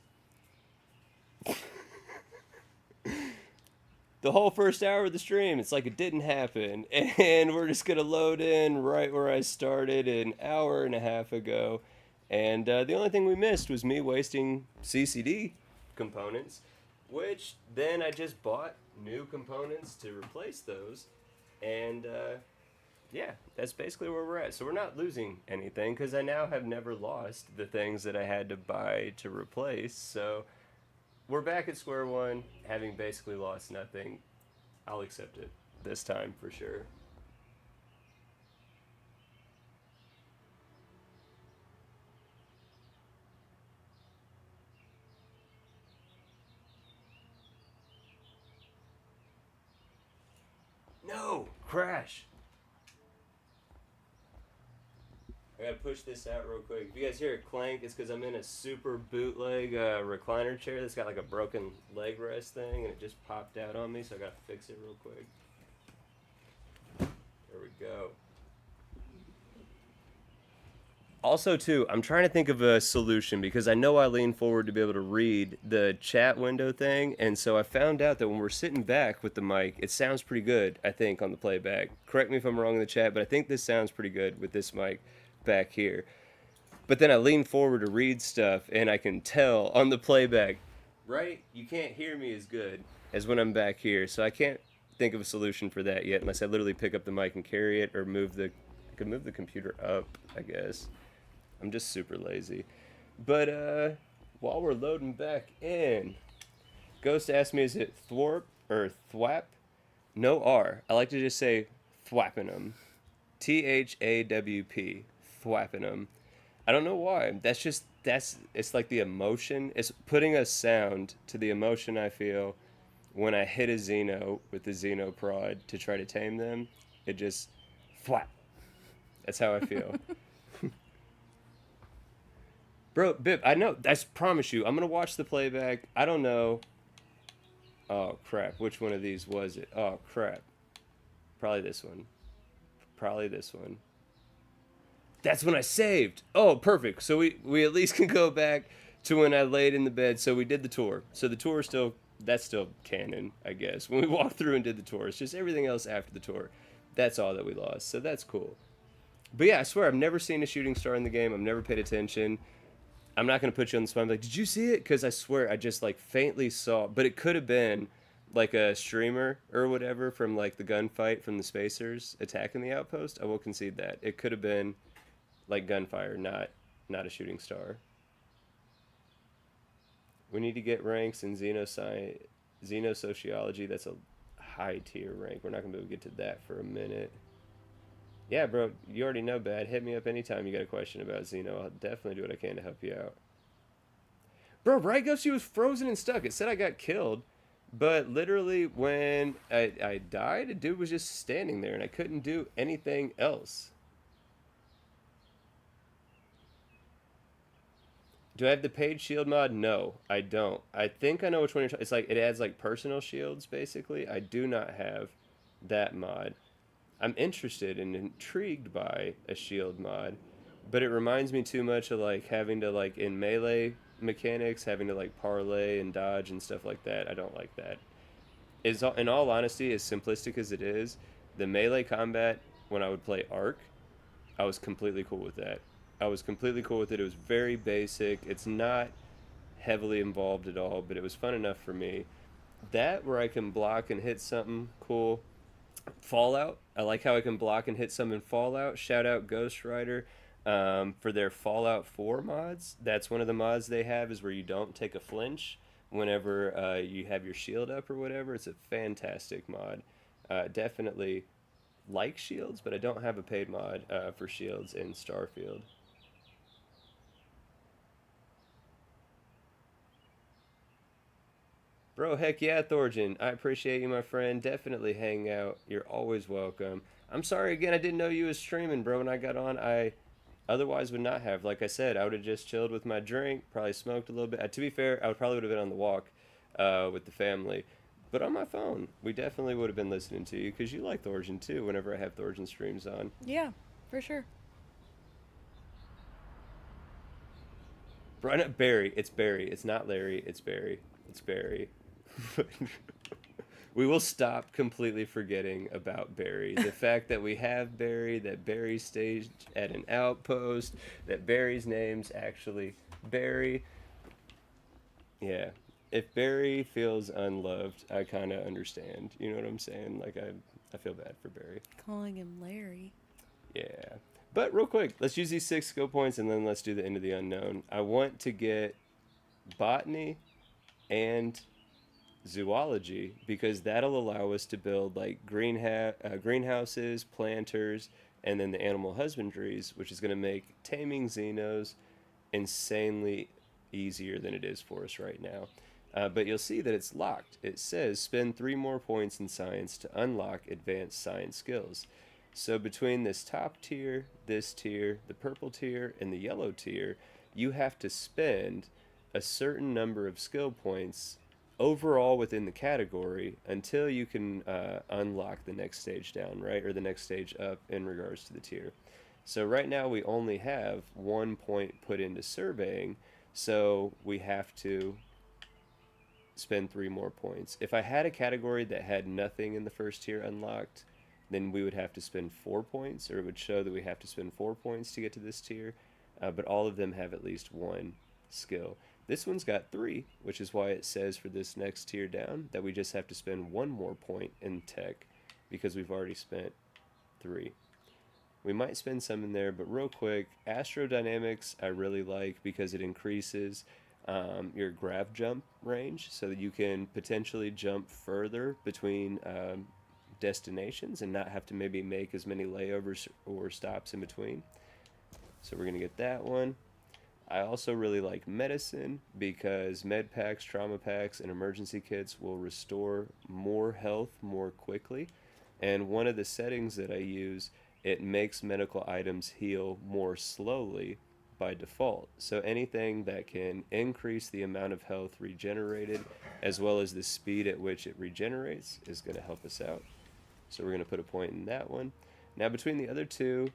The whole first hour of the stream, it's like it didn't happen. And we're just going to load in right where I started an hour and a half ago. And the only thing we missed was me wasting CCD components, which then I just bought new components to replace those. And yeah, that's basically where we're at. So we're not losing anything because I now have never lost the things that I had to buy to replace. So we're back at square one, having basically lost nothing. I'll accept it this time for sure. No! Crash! I gotta push this out real quick. If you guys hear it clank, it's because I'm in a super bootleg recliner chair that's got like a broken leg rest thing, and it just popped out on me, so I gotta fix it real quick. There we go. Also, too, I'm trying to think of a solution because I know I lean forward to be able to read the chat window thing, and so I found out that when we're sitting back with the mic, it sounds pretty good, I think, on the playback. Correct me if I'm wrong in the chat, but I think this sounds pretty good with this mic back here. But then I lean forward to read stuff, and I can tell on the playback, right? You can't hear me as good as when I'm back here, so I can't think of a solution for that yet unless I literally pick up the mic and carry it, or I could move the computer up, I guess. I'm just super lazy. But while we're loading back in, Ghost asked me, is it thwarp or thwap? No R. I like to just say thwappin'em. THAWP. Thwappin'em. I don't know why. It's like the emotion. It's putting a sound to the emotion I feel when I hit a Xeno with the Xeno prod to try to tame them. It just thwap. That's how I feel. Bro, Bip, I know. I promise you. I'm going to watch the playback. I don't know. Oh, crap. Which one of these was it? Oh, crap. Probably this one. Probably this one. That's when I saved. Oh, perfect. So we at least can go back to when I laid in the bed. So we did the tour. So the tour that's still canon, I guess. When we walked through and did the tour. It's just everything else after the tour. That's all that we lost. So that's cool. But yeah, I swear, I've never seen a shooting star in the game. I've never paid attention. I'm not going to put you on the spot. I'm like, did you see it? Because I swear I just like faintly saw, but it could have been like a streamer or whatever from like the gunfight from the spacers attacking the outpost. I will concede that. It could have been like gunfire, not a shooting star. We need to get ranks in Xenosociology. That's a high tier rank. We're not going to be able to get to that for a minute. Yeah, bro, you already know, Bad. Hit me up anytime you got a question about Xeno. I'll definitely do what I can to help you out. Bro, right, Ghost, she was frozen and stuck. It said I got killed, but literally when I died, a dude was just standing there, and I couldn't do anything else. Do I have the paid shield mod? No, I don't. I think I know which one you're talking. It's like it adds like personal shields basically. I do not have that mod. I'm interested and intrigued by a shield mod, but it reminds me too much of like having to like in melee mechanics, having to like parlay and dodge and stuff like that. I don't like that. Is in all honesty, as simplistic as it is, the melee combat when I would play Arc, I was completely cool with that. I was completely cool with it. It was very basic. It's not heavily involved at all, but it was fun enough for me. That where I can block and hit something cool. Fallout. I like how I can block and hit some in Fallout. Shout out Ghost Rider for their Fallout 4 mods. That's one of the mods they have is where you don't take a flinch whenever you have your shield up or whatever. It's a fantastic mod. Definitely like shields, but I don't have a paid mod for shields in Starfield. Bro, heck yeah, Thorjan. I appreciate you, my friend. Definitely hang out. You're always welcome. I'm sorry again, I didn't know you was streaming, bro. When I got on, I otherwise would not have. Like I said, I would have just chilled with my drink, probably smoked a little bit. To be fair, I would probably would have been on the walk with the family. But on my phone, we definitely would have been listening to you because you like Thorjan too whenever I have Thorjan streams on. Yeah, for sure. Bro, not Barry. It's Barry. It's not Larry. It's Barry. It's Barry. We will stop completely forgetting about Barry. The fact that we have Barry, that Barry staged at an outpost, that Barry's name's actually Barry. Yeah. If Barry feels unloved, I kind of understand. You know what I'm saying? Like, I feel bad for Barry. Calling him Larry. Yeah. But real quick, let's use these 6 skill points and then let's do the end of the unknown. I want to get botany and zoology because that'll allow us to build like greenhouses, planters, and then the animal husbandries, which is going to make taming xenos insanely easier than it is for us right now. But you'll see that it's locked. It says spend 3 more points in science to unlock advanced science skills. So between this top tier, this tier, the purple tier, and the yellow tier, you have to spend a certain number of skill points overall within the category until you can unlock the next stage down, right? Or the next stage up in regards to the tier. So right now we only have 1 point put into surveying, so we have to spend 3 more points. If I had a category that had nothing in the first tier unlocked, then we would have to spend 4 points, or it would show that we have to spend 4 points to get to this tier. But all of them have at least one skill. This one's got 3, which is why it says for this next tier down that we just have to spend 1 more point in tech because we've already spent 3. We might spend some in there, but real quick, astrodynamics I really like because it increases your grav jump range so that you can potentially jump further between destinations and not have to maybe make as many layovers or stops in between. So we're going to get that one. I also really like medicine because med packs, trauma packs, and emergency kits will restore more health more quickly. And one of the settings that I use, it makes medical items heal more slowly by default. So anything that can increase the amount of health regenerated as well as the speed at which it regenerates is going to help us out. So we're going to put a point in that one. Now between the other 2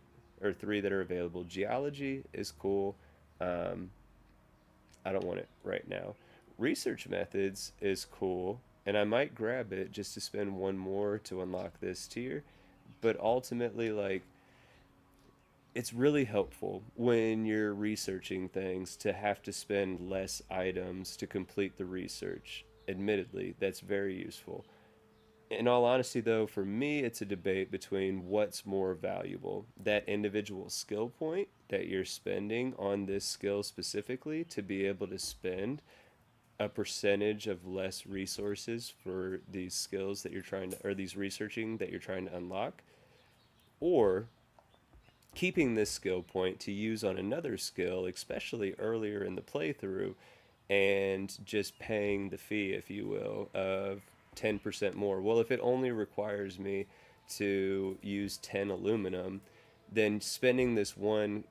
or 3 that are available, geology is cool. I don't want it right now. Research methods is cool, and I might grab it just to spend 1 more to unlock this tier. But ultimately, like, it's really helpful when you're researching things to have to spend less items to complete the research. Admittedly, that's very useful. In all honesty, though, for me, it's a debate between what's more valuable, that individual skill point that you're spending on this skill specifically to be able to spend a percentage of less resources for these skills that you're trying to, or these researching that you're trying to unlock, or keeping this skill point to use on another skill, especially earlier in the playthrough, and just paying the fee, if you will, of 10% more. Well, if it only requires me to use 10 aluminum, then spending this one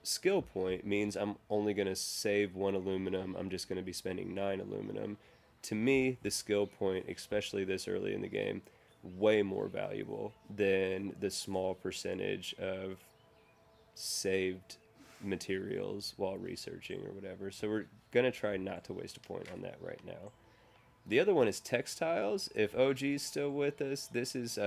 skill point means I'm only going to save 1 aluminum. I'm just going to be spending 9 aluminum. To me, the skill point, especially this early in the game, way more valuable than the small percentage of saved materials while researching or whatever. So we're going to try not to waste a point on that right now. The other one is textiles. If OG's still with us, this is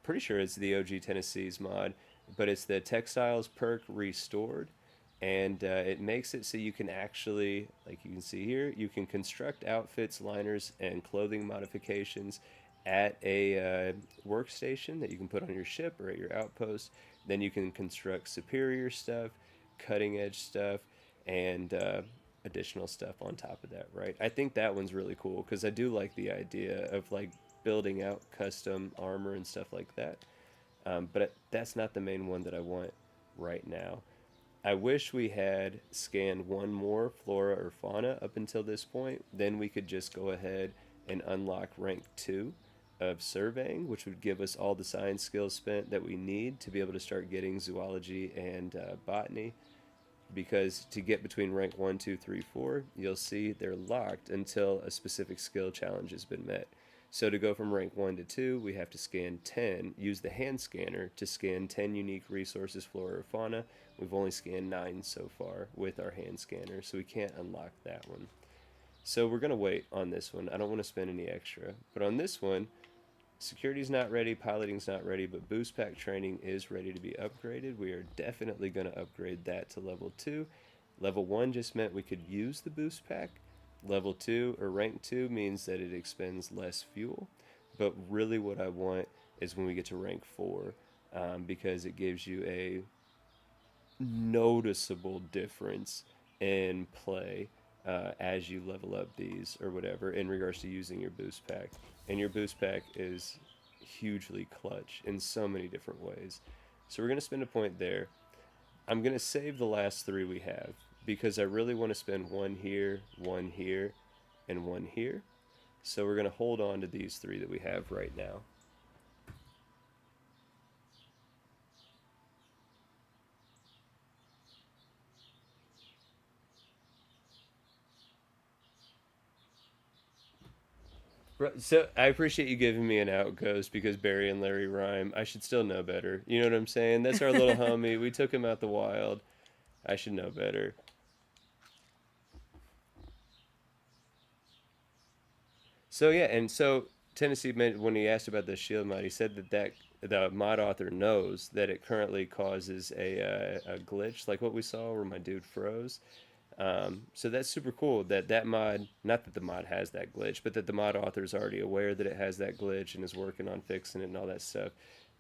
pretty sure it's the OG Tennessee's mod, but it's the textiles perk restored, and it makes it so you can actually, like you can see here, you can construct outfits, liners, and clothing modifications at a workstation that you can put on your ship or at your outpost. Then you can construct superior stuff, cutting edge stuff, and additional stuff on top of that, right? I think that one's really cool because I do like the idea of like building out custom armor and stuff like that. But that's not the main one that I want right now. I wish we had scanned one more flora or fauna up until this point. Then we could just go ahead and unlock rank 2 of surveying, which would give us all the science skills spent that we need to be able to start getting zoology and botany. Because to get between rank 1, 2, 3, 4, you'll see they're locked until a specific skill challenge has been met. So to go from rank 1 to 2, we have to scan 10, use the hand scanner to scan 10 unique resources, flora or fauna. We've only scanned 9 so far with our hand scanner, so we can't unlock that one. So we're going to wait on this one. I don't want to spend any extra. But on this one, security's not ready, piloting's not ready, but boost pack training is ready to be upgraded. We are definitely going to upgrade that to level 2. Level 1 just meant we could use the boost pack. Level 2 or rank 2 means that it expends less fuel. But really what I want is when we get to rank 4, because it gives you a noticeable difference in play as you level up these or whatever in regards to using your boost pack. And your boost pack is hugely clutch in so many different ways. So we're going to spend a point there. I'm going to save the last 3 we have because I really want to spend 1 here, 1 here, and 1 here. So we're going to hold on to these 3 that we have right now. So I appreciate you giving me an outghost because Barry and Larry rhyme. I should still know better. You know what I'm saying? That's our little homie. We took him out the wild. I should know better. So yeah, and so Tennessee when he asked about the shield mod, he said that the mod author knows that it currently causes a glitch like what we saw where my dude froze. So that's super cool that mod, not that the mod has that glitch, but that the mod author is already aware that it has that glitch and is working on fixing it and all that stuff.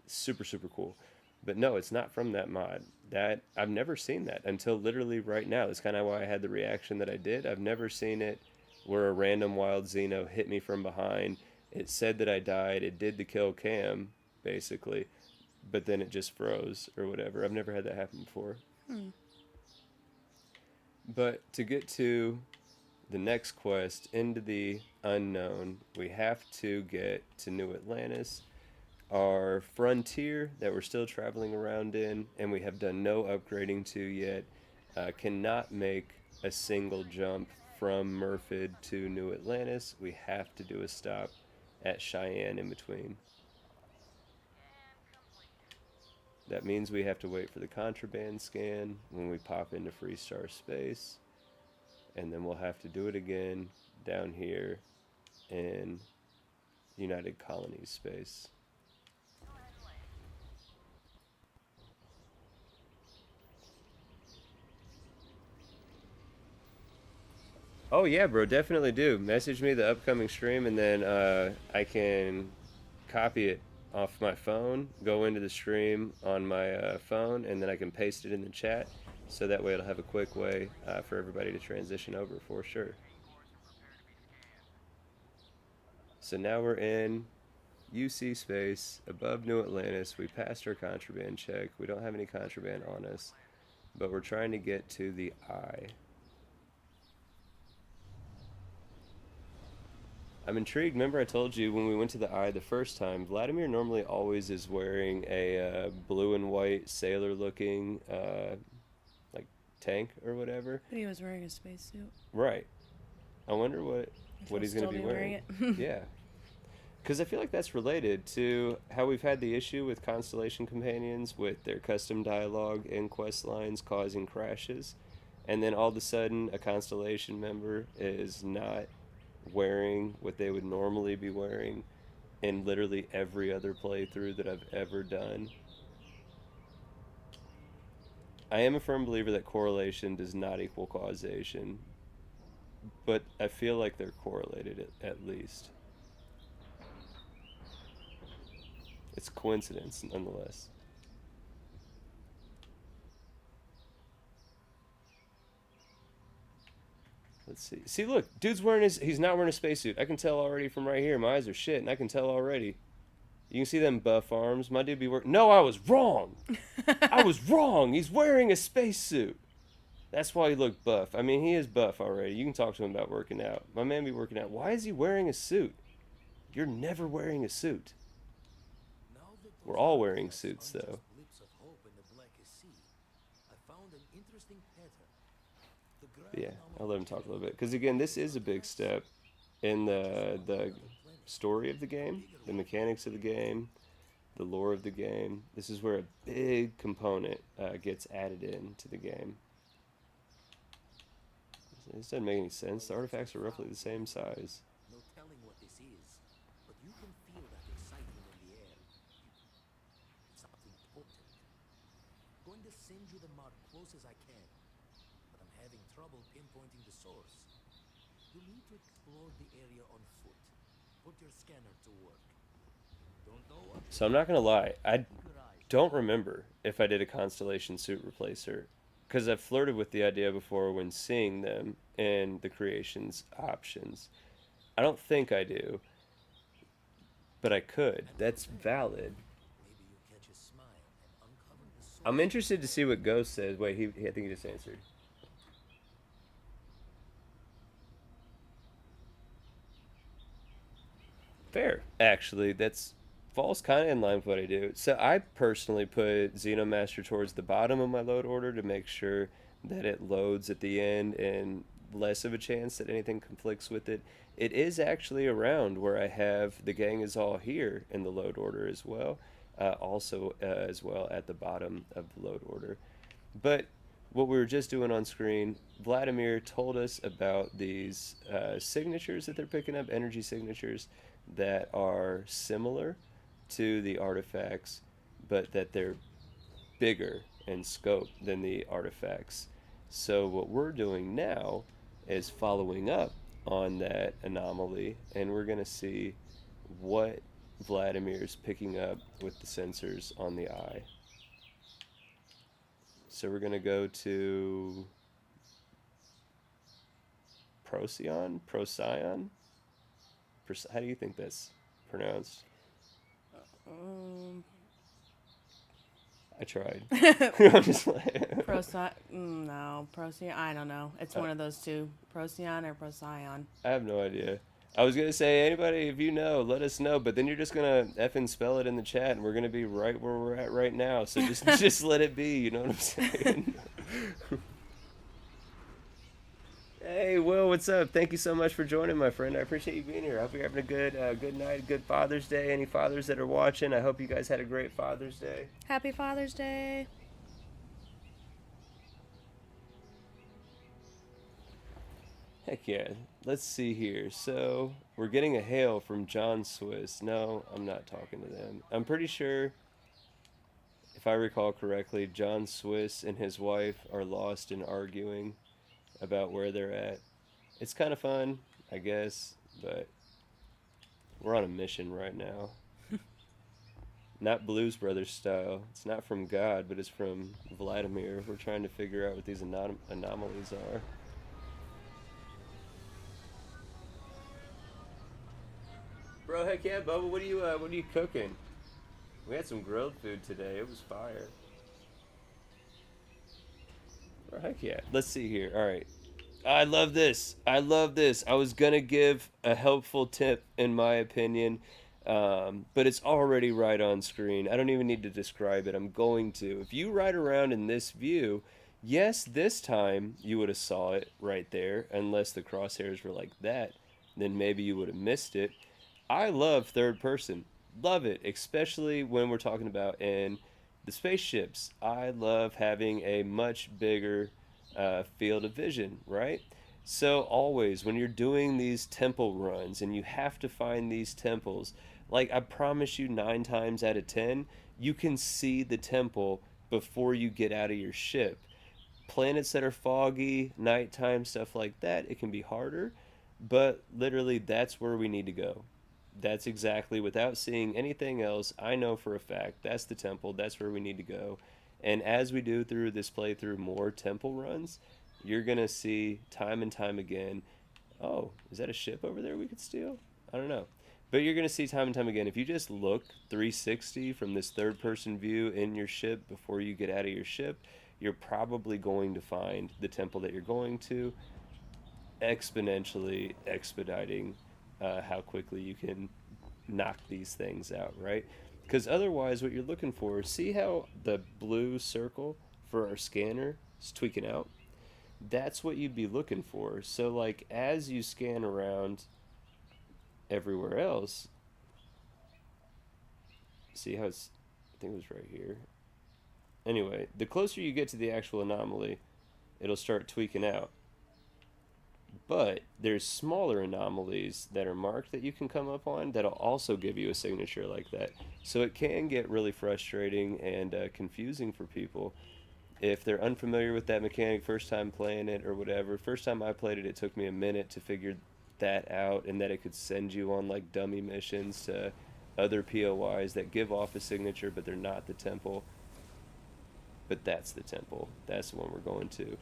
Super, super cool. But no, it's not from that mod. That I've never seen that until literally right now. That's kind of why I had the reaction that I did. I've never seen it where a random wild Xeno hit me from behind. It said that I died. It did the kill cam, basically, but then it just froze or whatever. I've never had that happen before. But to get to the next quest, into the unknown, we have to get to New Atlantis, our frontier that we're still traveling around in, and we have done no upgrading to yet, cannot make a single jump from Murfid to New Atlantis. We have to do a stop at Cheyenne in between. That means we have to wait for the contraband scan when we pop into Freestar space, and then we'll have to do it again down here in United Colonies space. Oh yeah, bro, definitely do. Message me the upcoming stream, and then I can copy it off my phone, go into the stream on my phone, and then I can paste it in the chat, so that way it'll have a quick way for everybody to transition over for sure. So now we're in UC space above New Atlantis. We passed our contraband check. We don't have any contraband on us, but we're trying to get to the eye. I'm intrigued. Remember I told you when we went to the eye the first time, Vladimir normally always is wearing a blue and white sailor looking tank or whatever. But he was wearing a spacesuit. Right. I wonder what He'll he's going to still be be wearing. it. Yeah. Because I feel like that's related to how we've had the issue with Constellation companions with their custom dialogue and quest lines causing crashes. And then all of a sudden, a Constellation member is not wearing what they would normally be wearing in literally every other playthrough that I've ever done. I am a firm believer that correlation does not equal causation, but I feel like they're correlated at least. It's coincidence, nonetheless. Let's see. See, look, dude's wearing he's not wearing a spacesuit. I can tell already from right here. My eyes are shit, and I can tell already. You can see them buff arms. My dude be working. No, I was wrong. I was wrong. He's wearing a spacesuit. That's why he looked buff. I mean, he is buff already. You can talk to him about working out. My man be working out. Why is he wearing a suit? You're never wearing a suit. We're all wearing suits, though. Yeah, I'll let him talk a little bit. Because, again, this is a big step in the story of the game, the mechanics of the game, the lore of the game. This is where a big component gets added into the game. This doesn't make any sense. The artifacts are roughly the same size. No telling what this is, but you can feel that excitement in the air. It's something potent. Going to send you the mark close as I can, but I'm having trouble pinpointing the source. You need to explore the area on foot. Put your scanner to work. Don't know what. So I'm not going to lie. I don't remember if I did a Constellation suit replacer. Because I've flirted with the idea before when seeing them in the creations options. I don't think I do, but I could. That's valid. Maybe you catch a smile and uncover the source. I'm interested to see what Ghost says. Wait, I think he just answered. Fair, actually. That's falls kind of in line with what I do. So I personally put Xenomaster towards the bottom of my load order to make sure that it loads at the end and less of a chance that anything conflicts with it. It is actually around where I have the gang is all here in the load order as well. Also as well at the bottom of the load order. But what we were just doing on screen, Vladimir told us about these signatures that they're picking up, energy signatures that are similar to the artifacts, but that they're bigger in scope than the artifacts. So what we're doing now is following up on that anomaly, and we're going to see what Vladimir's picking up with the sensors on the eye. So we're going to go to Procyon? How do you think that's pronounced? I tried. I'm just like Procyon. I don't know. It's one of those two. Procyon or Procyon. I have no idea. I was gonna say, anybody, if you know, let us know. But then you're just gonna effing spell it in the chat, and we're gonna be right where we're at right now. So just let it be. You know what I'm saying? Hey, Will, what's up? Thank you so much for joining, my friend. I appreciate you being here. I hope you're having a good night, good Father's Day. Any fathers that are watching, I hope you guys had a great Father's Day. Happy Father's Day. Heck yeah. Let's see here. So, we're getting a hail from John Swiss. No, I'm not talking to them. I'm pretty sure, if I recall correctly, John Swiss and his wife are lost in arguing about where they're at. It's kind of fun, I guess, but we're on a mission right now. Not Blues Brothers style. It's not from God, but it's from Vladimir. We're trying to figure out what these anomalies are. Bro, heck yeah, Bubba. What are you cooking? We had some grilled food today. It was fire. Bro, heck yeah. Let's see here. All right. I love this. I was going to give a helpful tip, in my opinion, but it's already right on screen. I don't even need to describe it. I'm going to. If you ride around in this view, Yes, this time you would have saw it right there, unless the crosshairs were like that. Then maybe you would have missed it. I love third person. Love it, especially when we're talking about in the spaceships. I love having a much bigger field of vision, right? So always when you're doing these temple runs and you have to find these temples, like I promise you 9 times out of 10, you can see the temple before you get out of your ship. Planets that are foggy, nighttime, stuff like that, it can be harder, but literally that's where we need to go. That's exactly, without seeing anything else, I know for a fact that's the temple, that's where we need to go. And as we do through this playthrough more temple runs, you're going to see time and time again, oh, is that a ship over there we could steal? I don't know. But you're going to see time and time again, if you just look 360 from this third person view in your ship before you get out of your ship, you're probably going to find the temple that you're going to, exponentially expediting how quickly you can knock these things out, right? Because otherwise, what you're looking for, see how the blue circle for our scanner is tweaking out? That's what you'd be looking for. So, like, as you scan around everywhere else, see how it's, I think it was right here. Anyway, the closer you get to the actual anomaly, it'll start tweaking out. But there's smaller anomalies that are marked that you can come up on that'll also give you a signature like that. So it can get really frustrating and confusing for people if they're unfamiliar with that mechanic first time playing it or whatever. First time I played it, it took me a minute to figure that out, and that it could send you on like dummy missions to other POIs that give off a signature, but they're not the temple. But that's the temple. That's the one we're going to.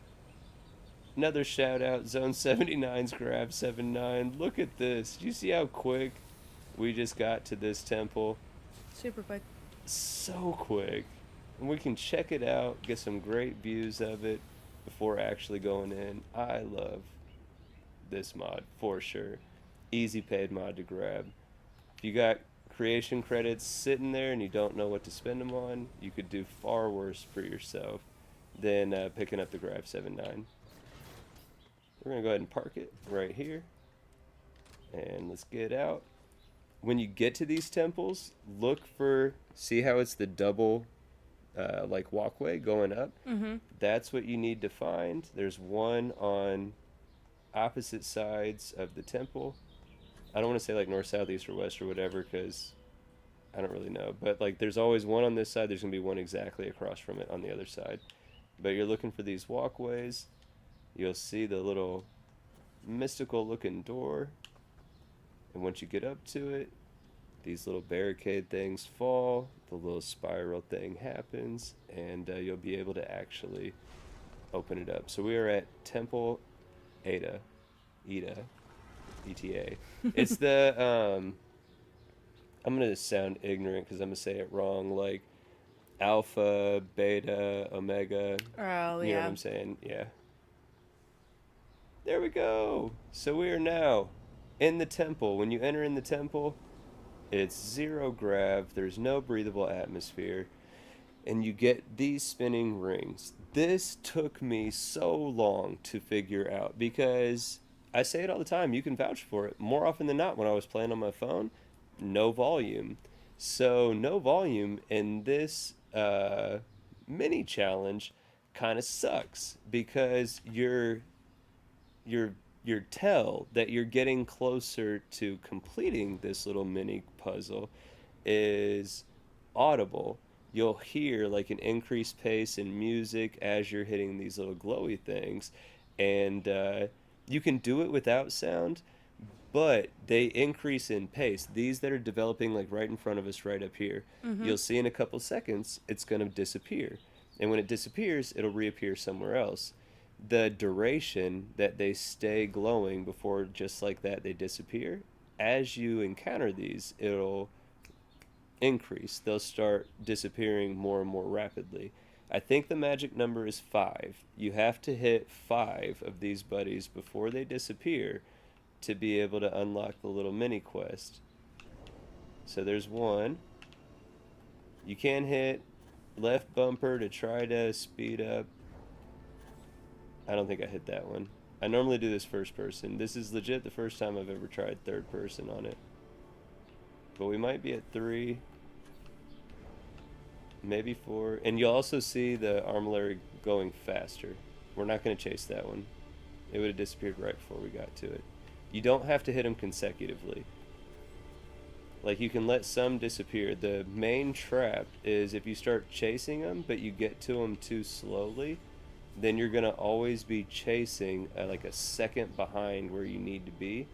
Another shout out, Zone 79's Grab 79. Look at this. Do you see how quick we just got to this temple? Super quick. So quick. And we can check it out, get some great views of it before actually going in. I love this mod for sure. Easy paid mod to grab. If you got creation credits sitting there and you don't know what to spend them on, you could do far worse for yourself than picking up the Grab 79. We're going to go ahead and park it right here. And let's get out. When you get to these temples, look for, see how it's the double like walkway going up? Mm-hmm. That's what you need to find. There's one on opposite sides of the temple. I don't want to say like north, south, east, or west or whatever, because I don't really know. But like there's always one on this side. There's going to be one exactly across from it on the other side. But you're looking for these walkways. You'll see the little mystical looking door. And once you get up to it, these little barricade things fall, the little spiral thing happens, and you'll be able to actually open it up. So we are at Temple Eta. ETA. It's the, I'm going to sound ignorant because I'm going to say it wrong, like Alpha, Beta, Omega. Oh, You know what I'm saying? Yeah. There we go. So we are now in the temple. When you enter in the temple, it's zero grav, there's no breathable atmosphere, and you get these spinning rings. This took me so long to figure out because I say it all the time, you can vouch for it. More often than not, when I was playing on my phone, no volume. So no volume in this mini challenge kind of sucks because your tell that you're getting closer to completing this little mini puzzle is audible. You'll hear like an increased pace in music as you're hitting these little glowy things, and you can do it without sound, but they increase in pace. These that are developing like right in front of us right up here, you'll see in a couple seconds it's going to disappear, and when it disappears it'll reappear somewhere else. The duration that they stay glowing before just like that they disappear, as you encounter these, it'll increase. They'll start disappearing more and more rapidly. I think the magic number is 5. You have to hit 5 of these buddies before they disappear to be able to unlock the little mini quest. So there's one. You can hit left bumper to try to speed up. I don't think I hit that one. I normally do this first person. This is legit the first time I've ever tried third person on it. But we might be at 3. Maybe 4. And you'll also see the armillary going faster. We're not going to chase that one. It would have disappeared right before we got to it. You don't have to hit them consecutively. Like, you can let some disappear. The main trap is if you start chasing them, but you get to them too slowly, then you're going to always be chasing like a second behind where you need to be,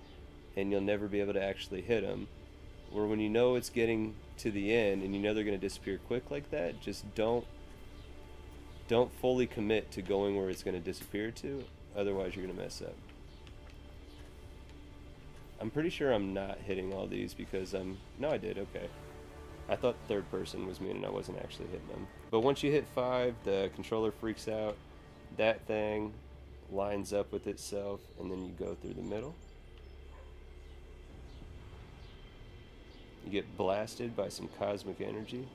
and you'll never be able to actually hit them. Or when you know it's getting to the end and you know they're going to disappear quick like that, just don't fully commit to going where it's going to disappear to, otherwise you're going to mess up. I'm pretty sure I'm not hitting all these because no, I did. Okay, I thought third person was meaning I wasn't actually hitting them. But once you hit 5, the controller freaks out. That thing lines up with itself, and then you go through the middle. You get blasted by some cosmic energy.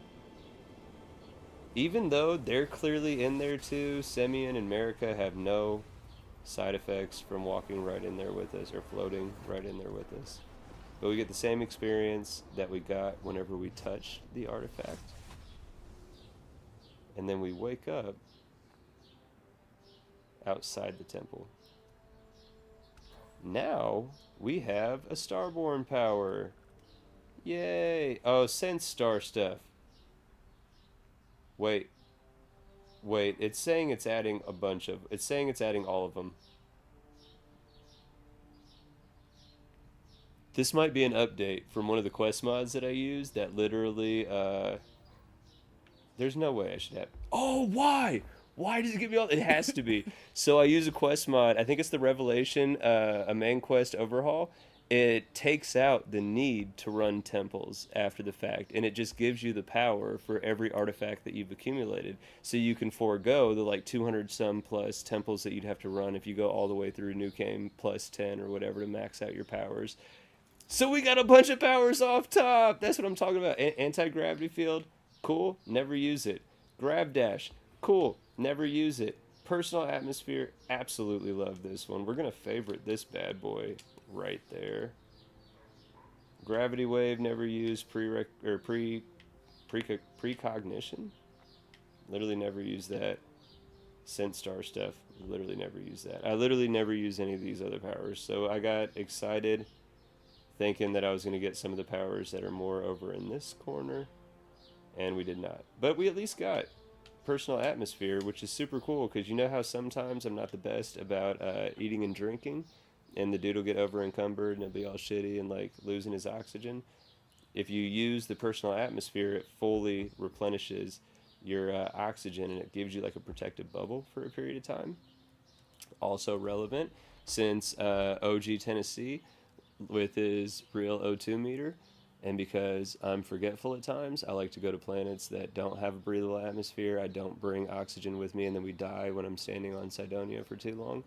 Even though they're clearly in there too, Semyon and Marika have no side effects from walking right in there with us, or floating right in there with us. But we get the same experience that we got whenever we touch the artifact. And then we wake up outside the temple. Now we have a Starborn power. Yay! Oh, sense star stuff. Wait, it's saying it's adding a bunch of... It's saying it's adding all of them. This might be an update from one of the quest mods that I use that literally, there's no way I should have... Oh, why? Why does it give me all... It has to be. So I use a quest mod. I think it's the Revelation, a main quest overhaul. It takes out the need to run temples after the fact, and it just gives you the power for every artifact that you've accumulated. So you can forego the like 200 some plus temples that you'd have to run if you go all the way through New Game plus 10 or whatever to max out your powers. So we got a bunch of powers off top. That's what I'm talking about. Anti-gravity field, cool, never use it. Grav dash, cool, never use it. Personal atmosphere, absolutely love this one. We're gonna favorite this bad boy right there. Gravity wave, never used. Precognition, literally never use that. Sense star stuff, literally never use that. I literally never use any of these other powers. So I got excited thinking that I was going to get some of the powers that are more over in this corner, and we did not. But we at least got personal atmosphere, which is super cool, because you know how sometimes I'm not the best about eating and drinking, and the dude will get over encumbered and it'll be all shitty and like losing his oxygen. If you use the personal atmosphere, it fully replenishes your oxygen, and it gives you like a protective bubble for a period of time. Also relevant since OG Tennessee with his real O2 meter, and because I'm forgetful at times, I like to go to planets that don't have a breathable atmosphere. I don't bring oxygen with me, and then we die when I'm standing on Cydonia for too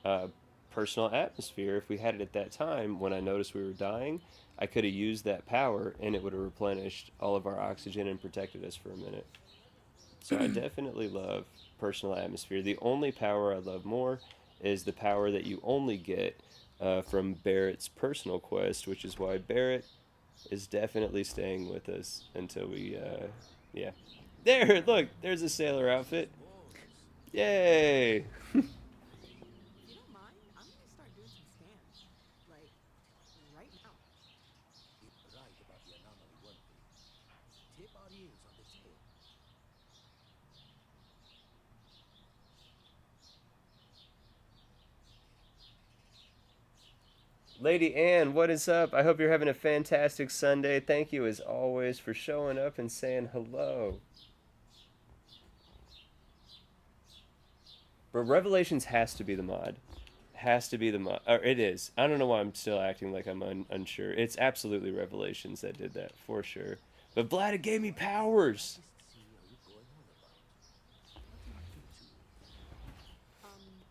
long. Personal atmosphere, if we had it at that time when I noticed we were dying, I could have used that power and it would have replenished all of our oxygen and protected us for a minute. So I definitely love personal atmosphere. The only power I love more is the power that you only get from Barrett's personal quest, which is why Barrett is definitely staying with us until we, yeah. There, look, there's a sailor outfit. Yay! If you don't mind, I'm gonna start doing some scans. Like, right now. It's right about the anomaly, weren't they? Tip our ears on the tail. Lady Ann, what is up? I hope you're having a fantastic Sunday. Thank you, as always, for showing up and saying hello. But Revelations has to be the mod. Has to be the mod. Or it is. I don't know why I'm still acting like I'm unsure. It's absolutely Revelations that did that, for sure. But Vlad, it gave me powers.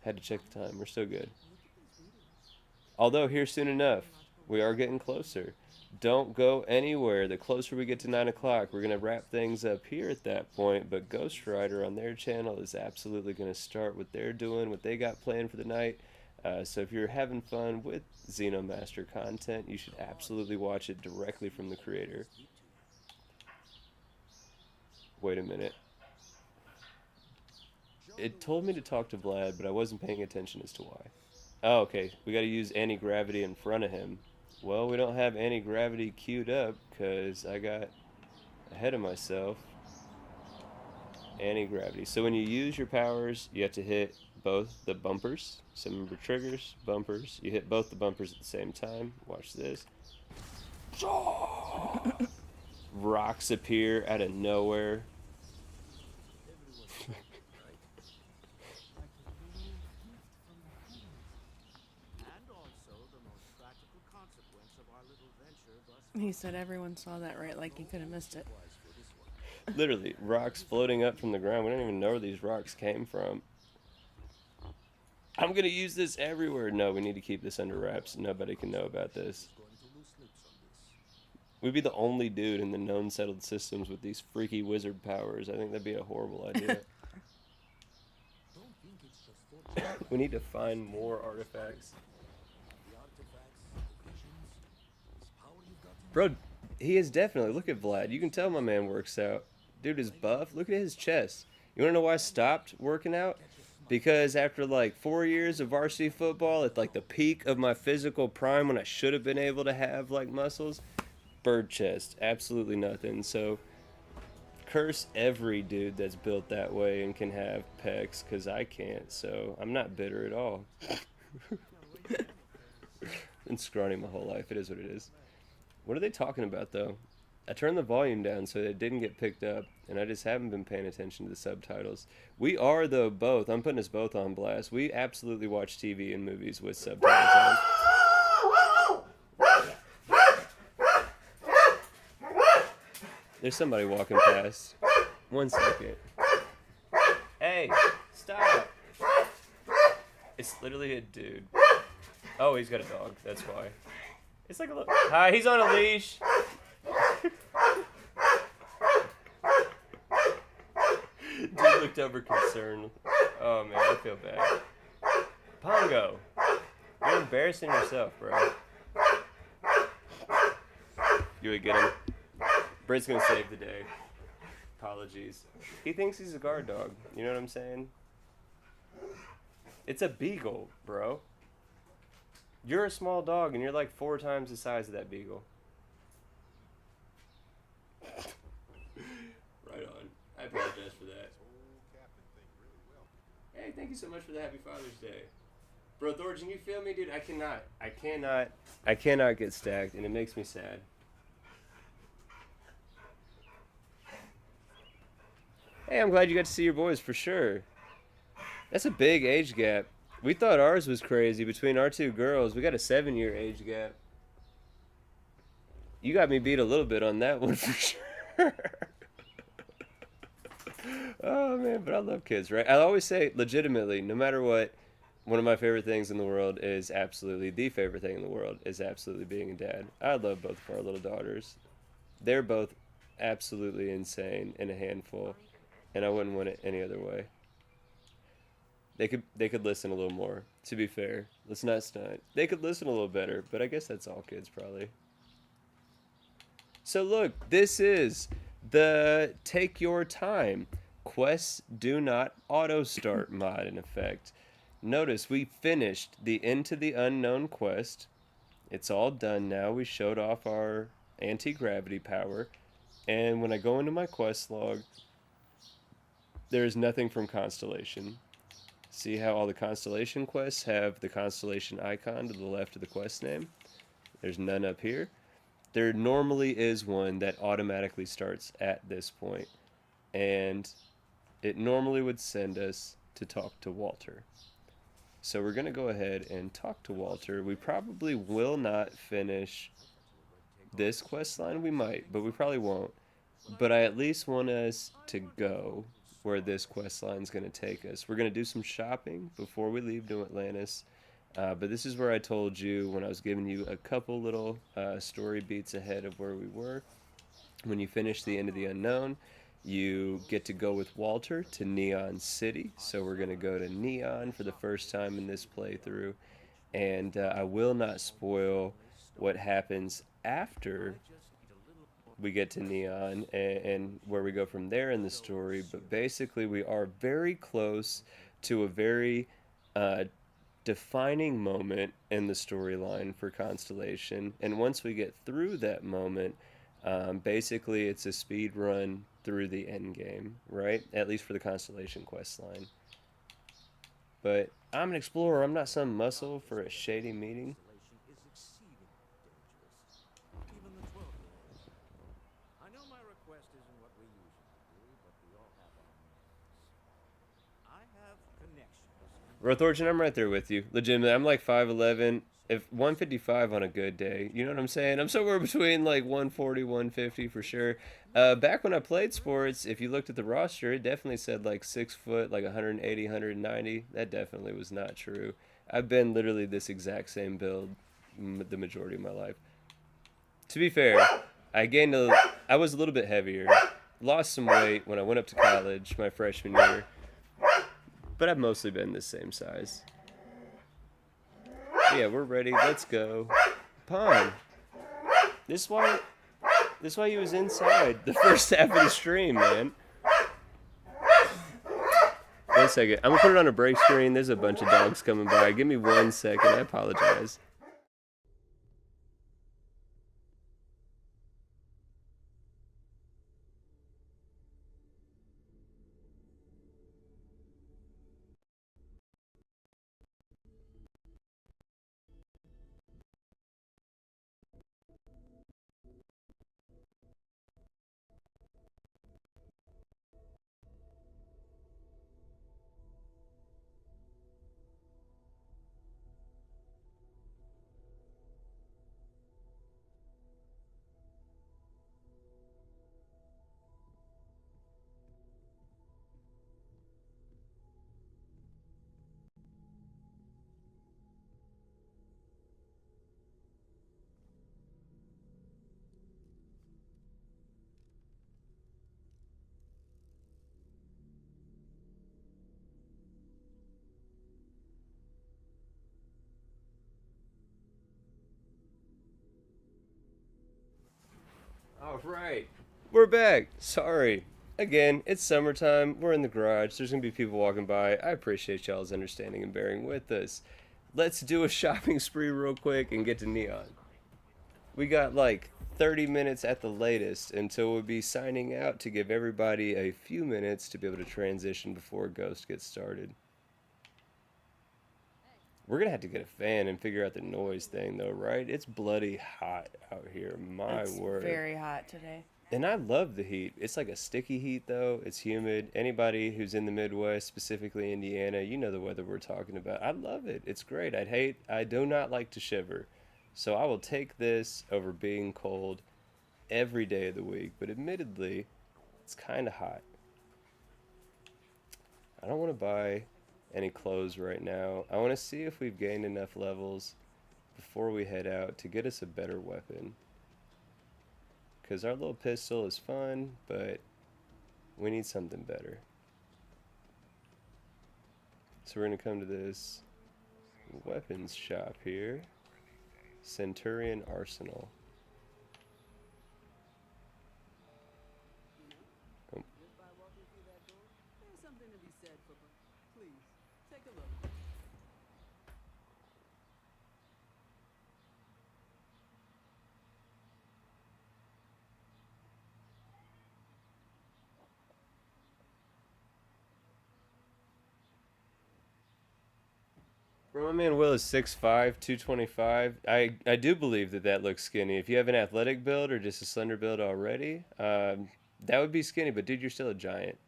Had to check the time. We're still good. Look at these readings. Although here soon enough. We are getting closer. Don't go anywhere. The closer we get to 9 o'clock, we're going to wrap things up here at that point. But Ghost Rider on their channel is absolutely going to start what they're doing, what they got planned for the night. So if you're having fun with Xenomaster content, you should absolutely watch it directly from the creator. Wait a minute. It told me to talk to Vlad, but I wasn't paying attention as to why. Oh, okay. We got to use anti-gravity in front of him. Well, we don't have anti-gravity queued up because I got ahead of myself. Anti-gravity. So when you use your powers, you have to hit both the bumpers. So remember, triggers, bumpers. You hit both the bumpers at the same time. Watch this. Rocks appear out of nowhere. He said everyone saw that, right? Like you could have missed it. Literally, rocks floating up from the ground. We don't even know where these rocks came from. I'm going to use this everywhere. No, we need to keep this under wraps. Nobody can know about this. We'd be the only dude in the known settled systems with these freaky wizard powers. I think that'd be a horrible idea. We need to find more artifacts. Bro, he is definitely... Look at Vlad. You can tell my man works out. Dude is buff. Look at his chest. You want to know why I stopped working out? Because after like 4 years of varsity football, at like the peak of my physical prime when I should have been able to have like muscles, bird chest. Absolutely nothing. So curse every dude that's built that way and can have pecs, because I can't. So I'm not bitter at all. Been scrawny my whole life. It is what it is. What are they talking about, though? I turned the volume down so it didn't get picked up, and I just haven't been paying attention to the subtitles. We are, though, both. I'm putting us both on blast. We absolutely watch TV and movies with subtitles on. There's somebody walking past. 1 second. Hey, stop. It's literally a dude. Oh, he's got a dog. That's why. It's like a little... Hi, he's on a leash. Dude looked over concerned. Oh, man, I feel bad. Pongo. You're embarrassing yourself, bro. You would get him. Britt's gonna save the day. Apologies. He thinks he's a guard dog. You know what I'm saying? It's a beagle, bro. You're a small dog, and you're like 4 times the size of that beagle. Right on. I apologize for that. Hey, thank you so much for the Happy Father's Day. Bro, Thorgen, you feel me, dude? I cannot get stacked, and it makes me sad. Hey, I'm glad you got to see your boys, for sure. That's a big age gap. We thought ours was crazy between our 2 girls. We got a 7-year age gap. You got me beat a little bit on that one for sure. Oh, man, but I love kids, right? I always say, legitimately, no matter what, one of my favorite things in the world is absolutely, the favorite thing in the world is absolutely being a dad. I love both of our little daughters. They're both absolutely insane and a handful, and I wouldn't want it any other way. They could listen a little more, to be fair. Let's not stunt. They could listen a little better, but I guess that's all kids, probably. So look, this is the Take Your Time Quests Do Not Auto-Start mod, in effect. Notice we finished the Into the Unknown quest. It's all done now. We showed off our anti-gravity power. And when I go into my quest log, there is nothing from Constellation. See how all the Constellation quests have the Constellation icon to the left of the quest name? There's none up here. There normally is one that automatically starts at this point, and it normally would send us to talk to Walter. So we're going to go ahead and talk to Walter. We probably will not finish this quest line. We might, but we probably won't. But I at least want us to go where this quest line is going to take us. We're going to do some shopping before we leave New Atlantis. But this is where I told you when I was giving you a couple little story beats ahead of where we were. When you finish the End of the Unknown, you get to go with Walter to Neon City. So we're going to go to Neon for the first time in this playthrough. And I will not spoil what happens after we get to Neon and where we go from there in the story. But basically, we are very close to a very defining moment in the storyline for Constellation. And once we get through that moment, basically it's a speed run through the end game, right? At least for the Constellation quest line. But I'm an explorer. I'm not some muscle for a shady meeting. Constellation is exceedingly dangerous. Even the 12-year-olds. I know my request isn't what we usually do, but we all have our needs. I have connections. Rothorgen, I'm right there with you. Legitimately, I'm like 5'11". If 155 on a good day, you know what I'm saying? I'm somewhere between like 140, 150 for sure. Back when I played sports, if you looked at the roster, it definitely said like 6 foot, like 180, 190. That definitely was not true. I've been literally this exact same build the majority of my life. To be fair, I was a little bit heavier. Lost some weight when I went up to college my freshman year. But I've mostly been the same size. Yeah, we're ready. Let's go. Pawn. This is why he was inside the first half of the stream, man. 1 second. I'm gonna put it on a break screen. There's a bunch of dogs coming by. Give me 1 second. I apologize. All right, we're back. Sorry. Again, it's summertime. We're in the garage. There's going to be people walking by. I appreciate y'all's understanding and bearing with us. Let's do a shopping spree real quick and get to Neon. We got like 30 minutes at the latest until we'll be signing out to give everybody a few minutes to be able to transition before Ghost gets started. We're going to have to get a fan and figure out the noise thing though, right? It's bloody hot out here. My word. It's very hot today. And I love the heat. It's like a sticky heat, though. It's humid. Anybody who's in the Midwest, specifically Indiana, you know the weather we're talking about. I love it. It's great. I do not like to shiver. So I will take this over being cold every day of the week. But admittedly, it's kind of hot. I don't want to buy any clothes right now. I want to see if we've gained enough levels before we head out to get us a better weapon. Because our little pistol is fun, but we need something better. So we're going to come to this weapons shop here. Centurion Arsenal. Oh. Just by walking through that door, there's something to be said for. Please, take a look. Bro, my man Will is 6'5", 225. I do believe that looks skinny. If you have an athletic build or just a slender build already, that would be skinny. But dude, you're still a giant.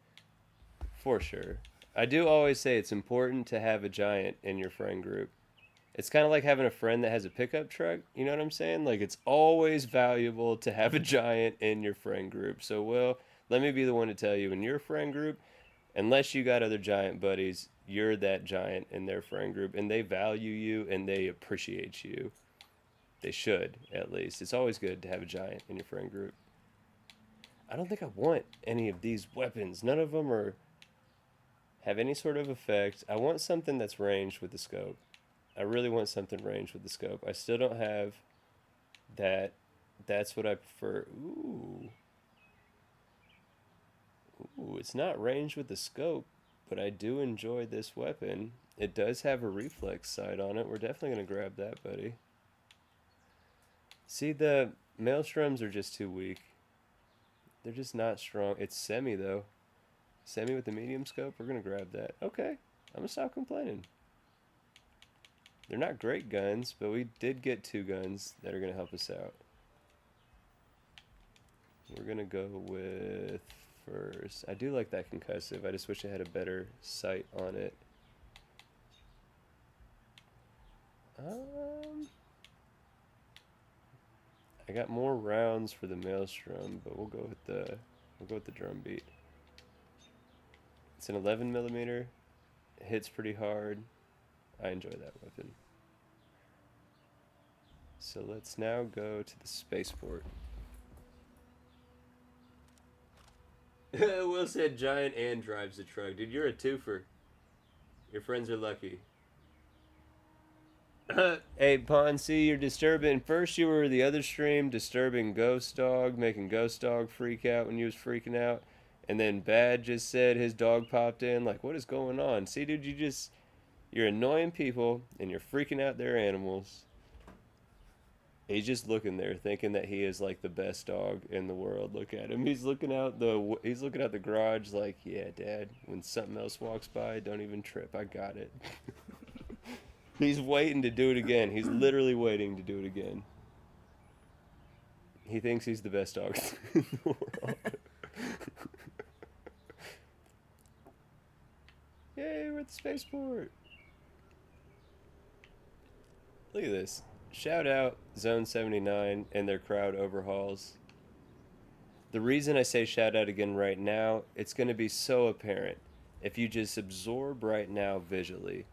For sure. I do always say it's important to have a giant in your friend group. It's kind of like having a friend that has a pickup truck. You know what I'm saying? Like, it's always valuable to have a giant in your friend group. So, Will, let me be the one to tell you in your friend group, Unless you got other giant buddies, you're that giant in their friend group, and they value you and they appreciate you. They should, at least. It's always good to have a giant in your friend group. I don't think I want any of these weapons. None of them have any sort of effect. I want something that's ranged with the scope. I really want something ranged with the scope. I still don't have that. That's what I prefer. Ooh. Ooh, it's not ranged with the scope, but I do enjoy this weapon. It does have a reflex sight on it. We're definitely going to grab that, buddy. See, the Maelstroms are just too weak. They're just not strong. It's semi, though. Semi with the medium scope. We're going to grab that. Okay. I'm going to stop complaining. They're not great guns, but we did get 2 guns that are going to help us out. We're going to go with first. I do like that concussive. I just wish I had a better sight on it. I got more rounds for the Maelstrom, but we'll go with the drum beat. It's an 11mm. It hits pretty hard. I enjoy that weapon. So let's now go to the spaceport. Will said giant and drives the truck. Dude, you're a twofer. Your friends are lucky. Hey, Ponzi, you're disturbing. First, you were the other stream disturbing Ghost Dog, making Ghost Dog freak out when you was freaking out. And then Bad just said his dog popped in. Like, what is going on? See, dude, you're annoying people and you're freaking out their animals. He's just looking there, thinking that he is like the best dog in the world. Look at him. He's looking out the garage, like, yeah, Dad. When something else walks by, don't even trip. I got it. He's waiting to do it again. He's literally waiting to do it again. He thinks he's the best dog in the world. Yay, we're at the spaceport. Look at this. Shout out Zone 79 and their crowd overhauls. The reason I say shout out again right now, it's going to be so apparent if you just absorb right now visually.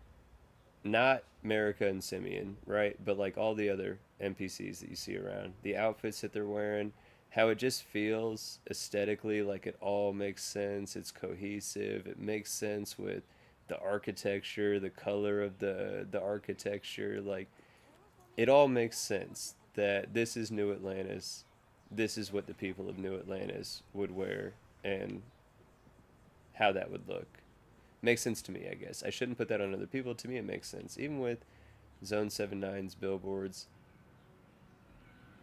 Not America and Simeon, right? But like all the other NPCs that you see around. The outfits that they're wearing. How it just feels aesthetically like it all makes sense. It's cohesive. It makes sense with the architecture, the color of the architecture. Like, it all makes sense that this is New Atlantis. This is what the people of New Atlantis would wear and how that would look. Makes sense to me, I guess. I shouldn't put that on other people. To me, it makes sense. Even with Zone 79's billboards.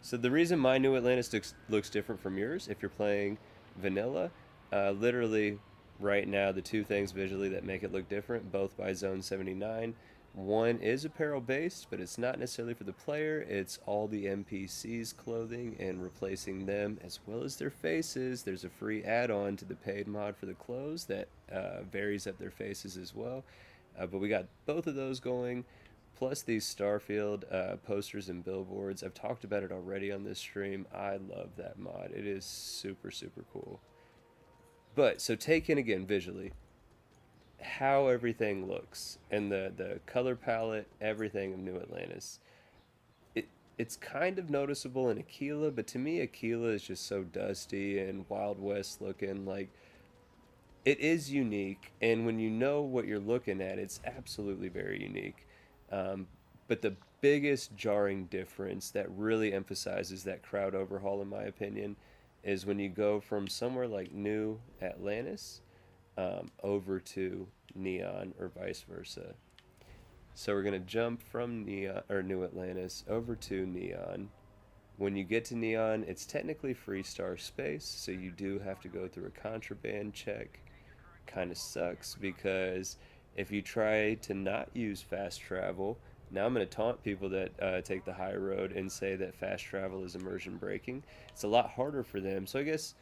So the reason my New Atlantis looks different from yours, if you're playing vanilla, literally right now, the 2 things visually that make it look different, both by Zone 79. One is apparel based, but it's not necessarily for the player. It's all the NPCs' clothing and replacing them as well as their faces. There's a free add-on to the paid mod for the clothes that varies up their faces as well. But we got both of those going, plus these Starfield posters and billboards. I've talked about it already on this stream. I love that mod. It is super, super cool. But, so take in again visually how everything looks and the color palette, everything of New Atlantis. It's kind of noticeable in Aquila, but to me Aquila is just so dusty and Wild West looking. Like, it is unique, and when you know what you're looking at, it's absolutely very unique. But the biggest jarring difference that really emphasizes that crowd overhaul, in my opinion, is when you go from somewhere like New Atlantis over to Neon, or vice versa. So we're going to jump from Neon, or New Atlantis, over to Neon. When you get to Neon, it's technically free star space, so you do have to go through a contraband check. Kind of sucks, because if you try to not use fast travel, now I'm going to taunt people that take the high road and say that fast travel is immersion breaking. It's a lot harder for them, so I guess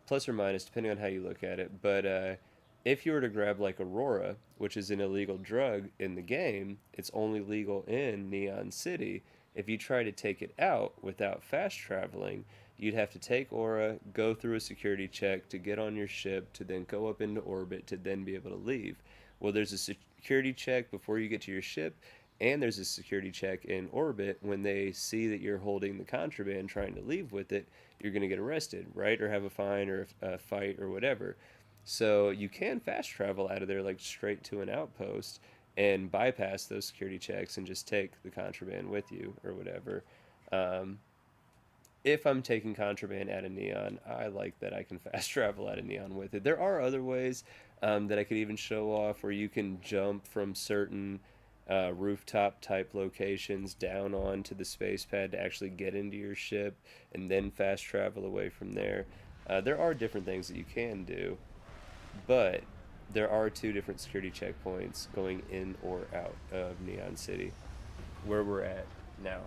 plus or minus, depending on how you look at it. But if you were to grab like Aurora, which is an illegal drug in the game, it's only legal in Neon City. If you try to take it out without fast traveling, you'd have to take aura, go through a security check to get on your ship, to then go up into orbit, to then be able to leave. Well, there's a security check before you get to your ship, and there's a security check in orbit. When they see that you're holding the contraband trying to leave with it, you're going to get arrested, right? Or have a fine or a fight or whatever. So you can fast travel out of there like straight to an outpost and bypass those security checks and just take the contraband with you or whatever. Um, if I'm taking contraband out of Neon, I like that I can fast travel out of Neon with it. There are other ways that I could even show off where you can jump from certain rooftop type locations down onto the space pad to actually get into your ship and then fast travel away from there. There are different things that you can do, but there are two different security checkpoints going in or out of Neon City, where we're at now.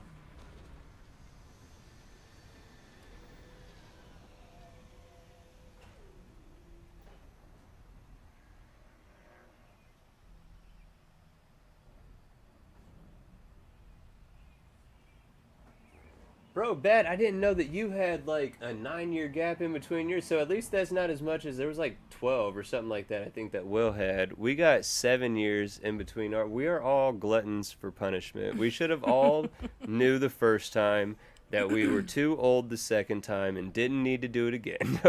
Bro, bet I didn't know that you had like a 9 year gap in between yours. So at least that's not as much as there was like 12 or something like that. I think that Will had. We got 7 years in between our. We are all gluttons for punishment. We should have all knew the first time that we were too old the second time and didn't need to do it again.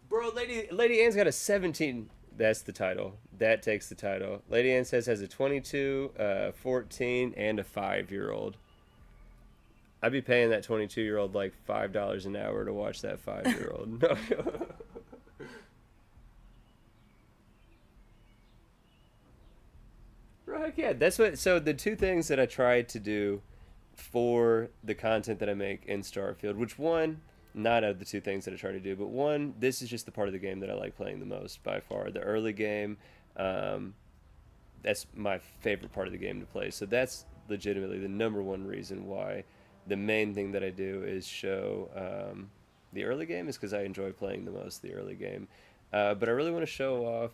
Bro, Lady Ann's got a 17. That's the title. That takes the title. Lady Ann says has a 22, 14, and a 5-year-old. I'd be paying that 22-year-old like $5 an hour to watch that 5-year-old. No. Right, yeah. That's what. So the two things that I tried to do for the content that I make in Starfield, which one, not out of the two things that I try to do, but one, this is just the part of the game that I like playing the most by far. The early game, that's my favorite part of the game to play. So that's legitimately the number one reason why the main thing that I do is show the early game is because I enjoy playing the most the early game. But I really want to show off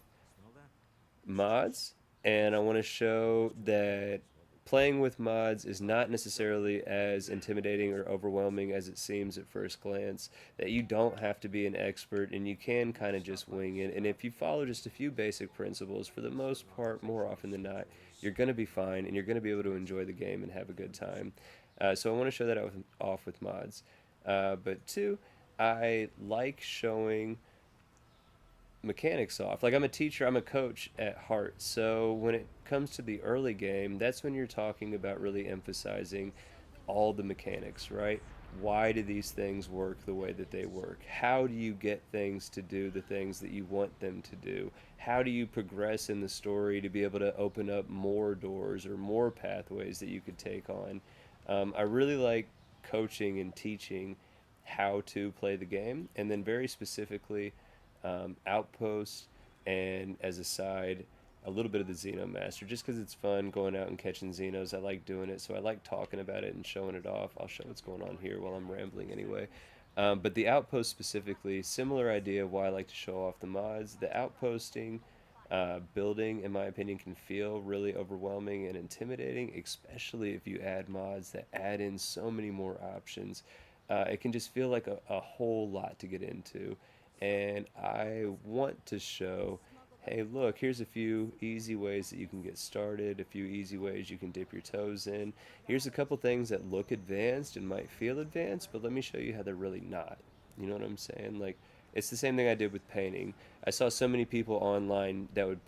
mods, and I want to show that playing with mods is not necessarily as intimidating or overwhelming as it seems at first glance, that you don't have to be an expert and you can kind of just wing it. And if you follow just a few basic principles, for the most part, more often than not, you're going to be fine and you're going to be able to enjoy the game and have a good time. So I want to show that off with mods. But two, I like showing mechanics off. Like, I'm a teacher, I'm a coach at heart. So when it comes to the early game, that's when you're talking about really emphasizing all the mechanics, right? Why do these things work the way that they work? How do you get things to do the things that you want them to do? How do you progress in the story to be able to open up more doors or more pathways that you could take on? I really like coaching and teaching how to play the game, and then very specifically outposts, and as a side, a little bit of the Xeno Master, just because it's fun going out and catching Xenos. I like doing it, so I like talking about it and showing it off. I'll show what's going on here while I'm rambling anyway. But the outpost specifically, similar idea of why I like to show off the mods. The outposting building, in my opinion, can feel really overwhelming and intimidating, especially if you add mods that add in so many more options. It can just feel like a whole lot to get into. And I want to show, hey, look, here's a few easy ways that you can get started, a few easy ways you can dip your toes in. Here's a couple things that look advanced and might feel advanced, but let me show you how they're really not. You know what I'm saying? Like, it's the same thing I did with painting. I saw so many people online that would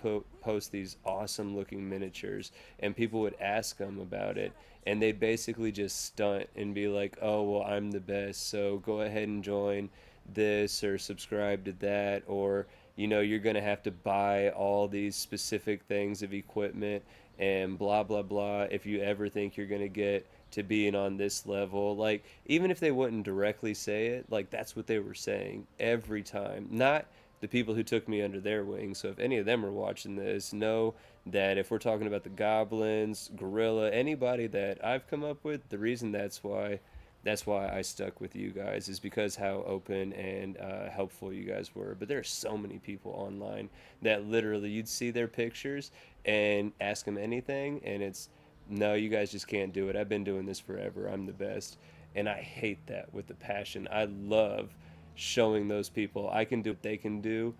post these awesome looking miniatures, and people would ask them about it, and they'd basically just stunt and be like, oh, well, I'm the best, so go ahead and join this or subscribe to that, or you're going to have to buy all these specific things of equipment and blah blah blah if you ever think you're going to get to being on this level. Like, even if they wouldn't directly say it, like, that's what they were saying every time. Not the people who took me under their wing. So if any of them are watching this, know that if we're talking about the goblins, gorilla, anybody that I've come up with, the reason that's why I stuck with you guys is because how open and helpful you guys were. But there are so many people online that literally you'd see their pictures and ask them anything, and it's no, you guys just can't do it. I've been doing this forever. I'm the best. And I hate that with a passion. I love showing those people I can do what they can do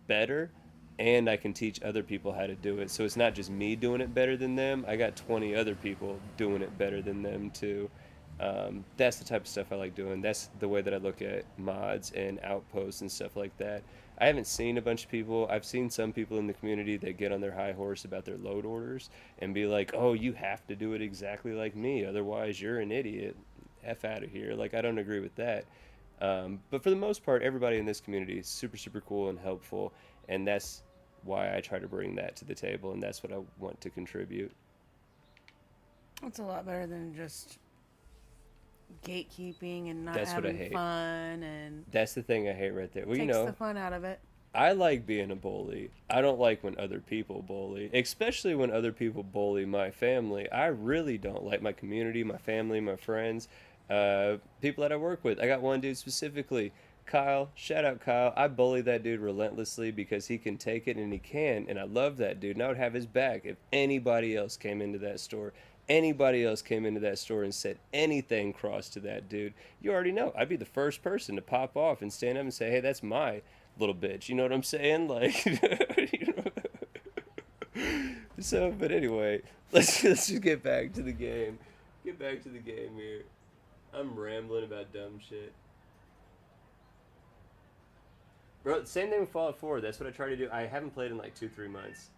better, and I can teach other people how to do it. So it's not just me doing it better than them. I got 20 other people doing it better than them too. That's the type of stuff I like doing. That's the way that I look at mods and outposts and stuff like that. I haven't seen a bunch of people. I've seen some people in the community that get on their high horse about their load orders and be like, "Oh, you have to do it exactly like me, otherwise you're an idiot. F out of here." Like, I don't agree with that. But for the most part, everybody in this community is super, super cool and helpful, and that's why I try to bring that to the table, and that's what I want to contribute. It's a lot better than just gatekeeping and not That's what I having hate. fun, and That's the thing I hate right there. Well, you takes know, the fun out of it. I like being a bully. I don't like when other people bully, especially when other people bully my family. I really don't like my community, my family, my friends, people that I work with. I got one dude specifically, Kyle. Shout out Kyle. I bully that dude relentlessly because he can take it and he can, and I love that dude. And I would have his back if anybody else came into that store. Anybody else came into that store and said anything cross to that dude, you already know I'd be the first person to pop off and stand up and say, "Hey, that's my little bitch." You know what I'm saying? Like, you know? So, but anyway, let's just get back to the game. Get back to the game here. I'm rambling about dumb shit. Bro, same thing with Fallout 4. That's what I try to do. I haven't played in like 2-3 months.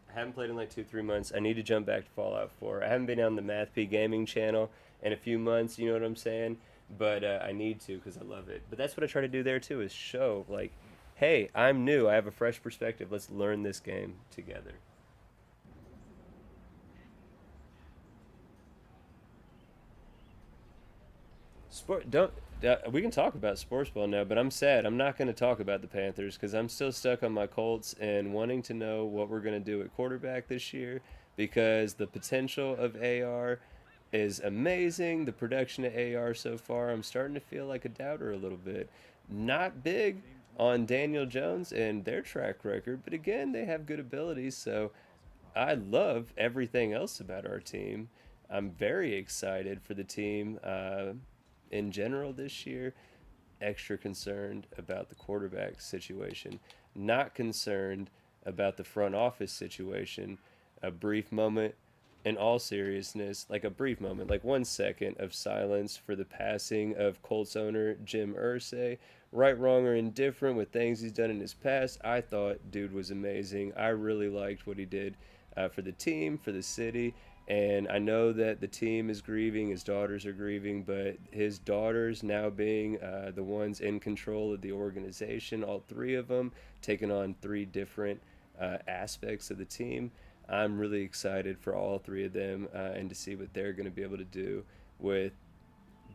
I need to jump back to Fallout 4. I haven't been on the MathP Gaming channel in a few months, you know what I'm saying? But I need to because I love it. But that's what I try to do there too, is show, like, hey, I'm new. I have a fresh perspective. Let's learn this game together. We can talk about sports ball now, but I'm sad. I'm not going to talk about the Panthers because I'm still stuck on my Colts and wanting to know what we're going to do at quarterback this year, because the potential of AR is amazing. The production of AR so far, I'm starting to feel like a doubter a little bit. Not big on Daniel Jones and their track record, but again, they have good abilities, so I love everything else about our team. I'm very excited for the team in general this year. Extra concerned about the quarterback situation. Not concerned about the front office situation. A brief moment, in all seriousness, like a brief moment, like 1 second of silence for the passing of Colts owner Jim Irsay. Right, wrong, or indifferent with things he's done in his past, I thought dude was amazing. I really liked what he did for the team, for the city. And I know that the team is grieving, his daughters are grieving, but his daughters now being the ones in control of the organization, all three of them taking on three different aspects of the team. I'm really excited for all three of them and to see what they're going to be able to do with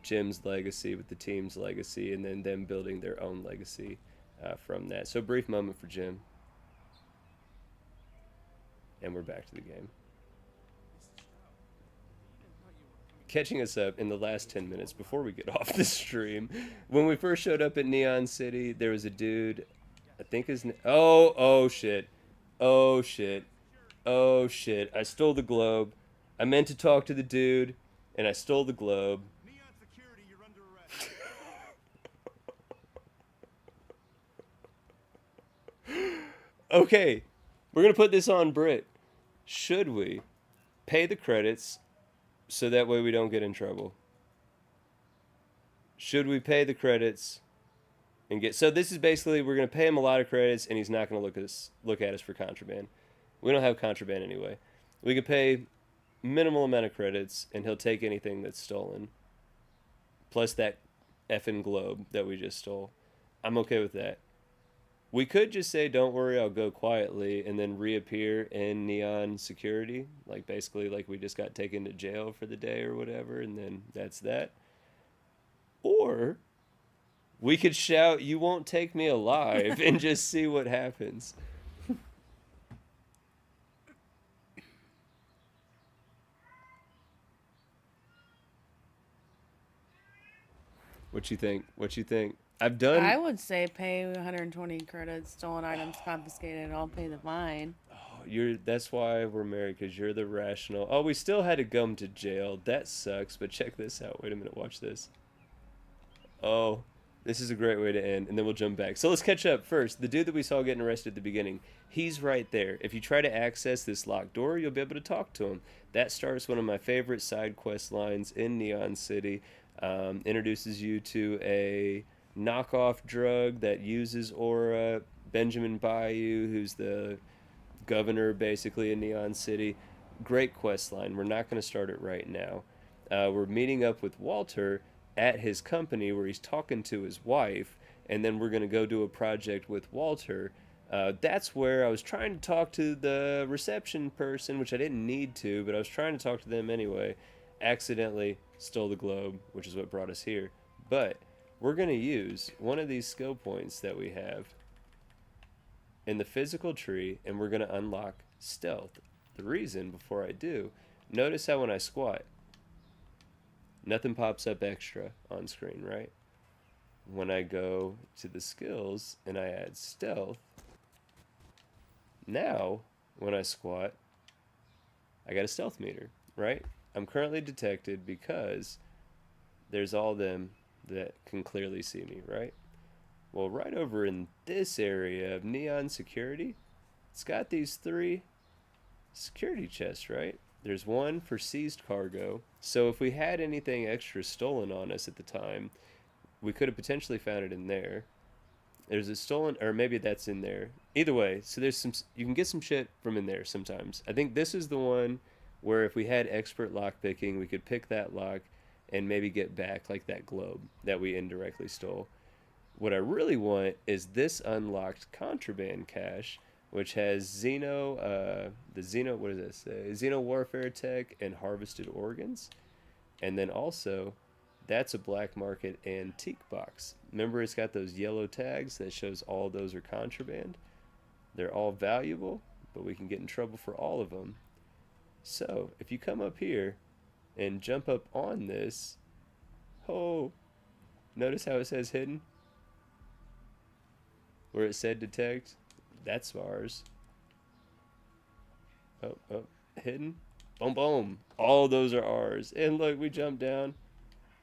Jim's legacy, with the team's legacy, and then them building their own legacy from that. So, brief moment for Jim. And we're back to the game. Catching us up in the last 10 minutes before we get off the stream. When we first showed up at Neon City, there was a dude, I think his name, oh shit, I stole the globe. I meant to talk to the dude, and I stole the globe. Neon Security, you're under arrest. Okay, we're gonna put this on Brit. Should we pay the credits so that way we don't get in trouble? Should we pay the credits and get... So this is basically, we're going to pay him a lot of credits and he's not going to look at us for contraband. We don't have contraband anyway. We could pay minimal amount of credits and he'll take anything that's stolen. Plus that effing globe that we just stole. I'm okay with that. We could just say, "Don't worry, I'll go quietly," and then reappear in Neon Security. Like, basically, like we just got taken to jail for the day or whatever, and then that's that. Or we could shout, "You won't take me alive," and just see what happens. What you think? I would say pay 120 credits, stolen items confiscated, I'll pay the fine. Oh, That's why we're married, because you're the rational. Oh, we still had to go him to jail. That sucks. But check this out. Wait a minute. Watch this. Oh, this is a great way to end, and then we'll jump back. So let's catch up first. The dude that we saw getting arrested at the beginning, he's right there. If you try to access this locked door, you'll be able to talk to him. That starts one of my favorite side quest lines in Neon City. Introduces you to a knockoff drug that uses aura. Benjamin Bayou, who's the governor basically in Neon City. Great quest line. We're not going to start it right now. We're meeting up with Walter at his company where he's talking to his wife, and then we're going to go do a project with Walter. That's where I was trying to talk to the reception person, which I didn't need to, but I was trying to talk to them anyway. Accidentally stole the globe, which is what brought us here. But we're going to use one of these skill points that we have in the physical tree, and we're going to unlock stealth. The reason, before I do, notice how when I squat, nothing pops up extra on screen, right? When I go to the skills and I add stealth, now when I squat, I got a stealth meter, right? I'm currently detected because there's all them that can clearly see me, right? Well, right over in this area of Neon Security, it's got these 3 security chests, right? There's one for seized cargo. So if we had anything extra stolen on us at the time, we could have potentially found it in there. There's a stolen, or maybe that's in there. Either way, so there's some, you can get some shit from in there sometimes. I think this is the one where if we had expert lock picking, we could pick that lock and maybe get back like that globe that we indirectly stole. What I really want is this unlocked contraband cache, which has Xeno, what does that say? Xeno Warfare Tech and Harvested Organs. And then also, that's a black market antique box. Remember, it's got those yellow tags that shows all those are contraband? They're all valuable, but we can get in trouble for all of them. So, if you come up here and jump up on this, oh, notice how it says hidden? Where it said detect, that's ours. Oh, hidden. Boom, boom. All those are ours. And look, we jumped down.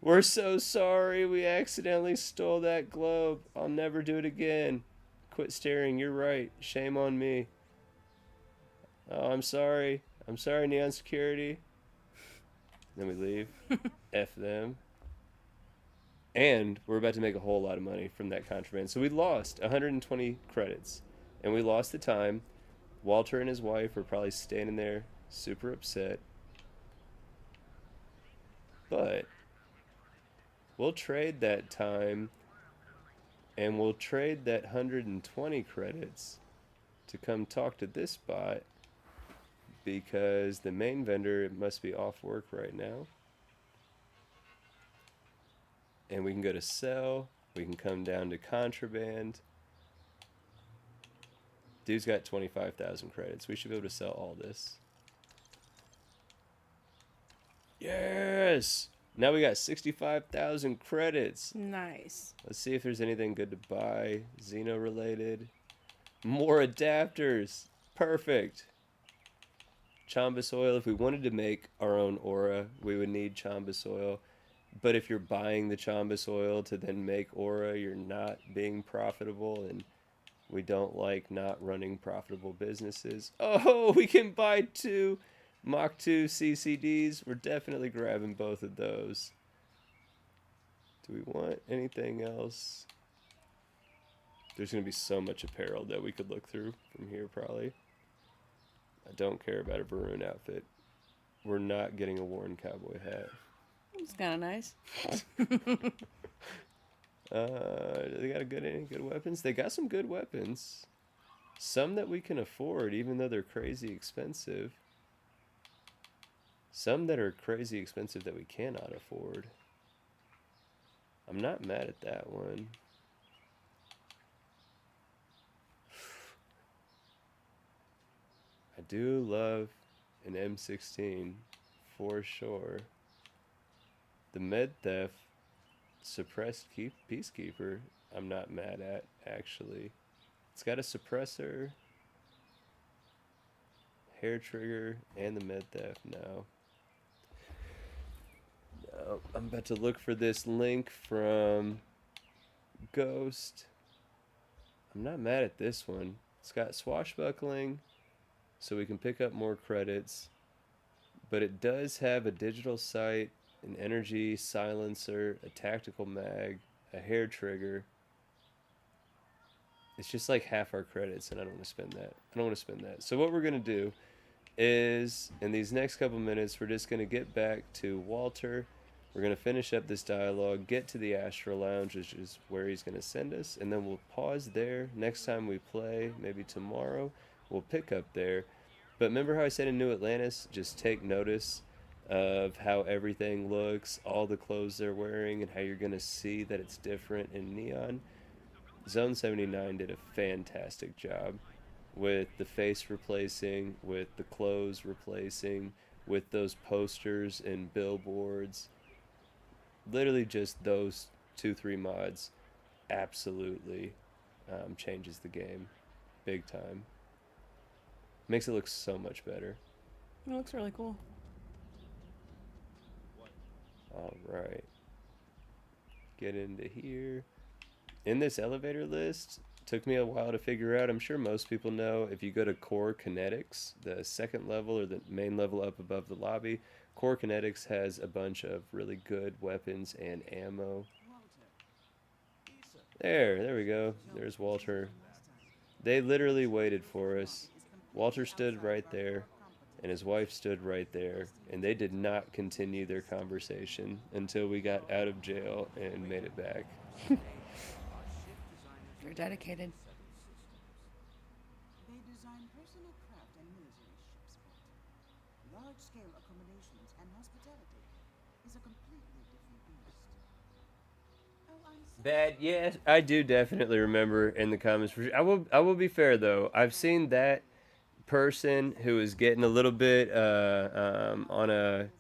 We're so sorry we accidentally stole that globe. I'll never do it again. Quit staring, you're right. Shame on me. Oh, I'm sorry. I'm sorry, Neon Security. Then we leave. F them. And we're about to make a whole lot of money from that contraband. So we lost 120 credits. And we lost the time. Walter and his wife are probably standing there super upset. But we'll trade that time. And we'll trade that 120 credits to come talk to this bot. Because the main vendor must be off work right now. And we can go to sell. We can come down to contraband. Dude's got 25,000 credits. We should be able to sell all this. Yes! Now we got 65,000 credits. Nice. Let's see if there's anything good to buy. Xeno related. More adapters. Perfect. Chambas oil. If we wanted to make our own aura, we would need Chambas oil. But if you're buying the Chambas oil to then make aura, you're not being profitable, and we don't like not running profitable businesses. Oh, we can buy 2 Mach 2 CCDs. We're definitely grabbing both of those. Do we want anything else? There's going to be so much apparel that we could look through from here probably. I don't care about a Varun outfit. We're not getting a worn cowboy hat. It's kind of nice. They got any good weapons? They got some good weapons. Some that we can afford, even though they're crazy expensive. Some that are crazy expensive that we cannot afford. I'm not mad at that one. I do love an M16 for sure. The med theft suppressed peacekeeper I'm not mad at, actually. It's got a suppressor. hair trigger and the med theft now. Now, I'm about to look for this link from Ghost. I'm not mad at this one. It's got swashbuckling, so we can pick up more credits. But it does have a digital sight, an energy silencer, a tactical mag, a hair trigger. It's just like half our credits, and I don't want to spend that. I don't want to spend that. So what we're going to do is, in these next couple minutes, we're just going to get back to Walter. We're going to finish up this dialogue, get to the Astro Lounge, which is where he's going to send us, and then we'll pause there. Next time we play, maybe tomorrow, we'll pick up there. But remember how I said in New Atlantis, just take notice of how everything looks, all the clothes they're wearing, and how you're going to see that it's different in Neon? Zone 79 did a fantastic job with the face replacing, with the clothes replacing, with those posters and billboards. Literally just those 2-3 mods absolutely changes the game big time. Makes it look so much better. It looks really cool. All right. Get into here. In this elevator list, took me a while to figure out. I'm sure most people know, if you go to Core Kinetics, the second level or the main level up above the lobby, Core Kinetics has a bunch of really good weapons and ammo. There we go. There's Walter. They literally waited for us. Walter stood right there, and his wife stood right there, and they did not continue their conversation until we got out of jail and made it back. They're dedicated. They design personal craft and military ships, but large-scale accommodations and hospitality is a completely different beast. Oh, I'm so Bad, yes, I do definitely remember in the comments. I will be fair though. I've seen that person who is getting a little bit on a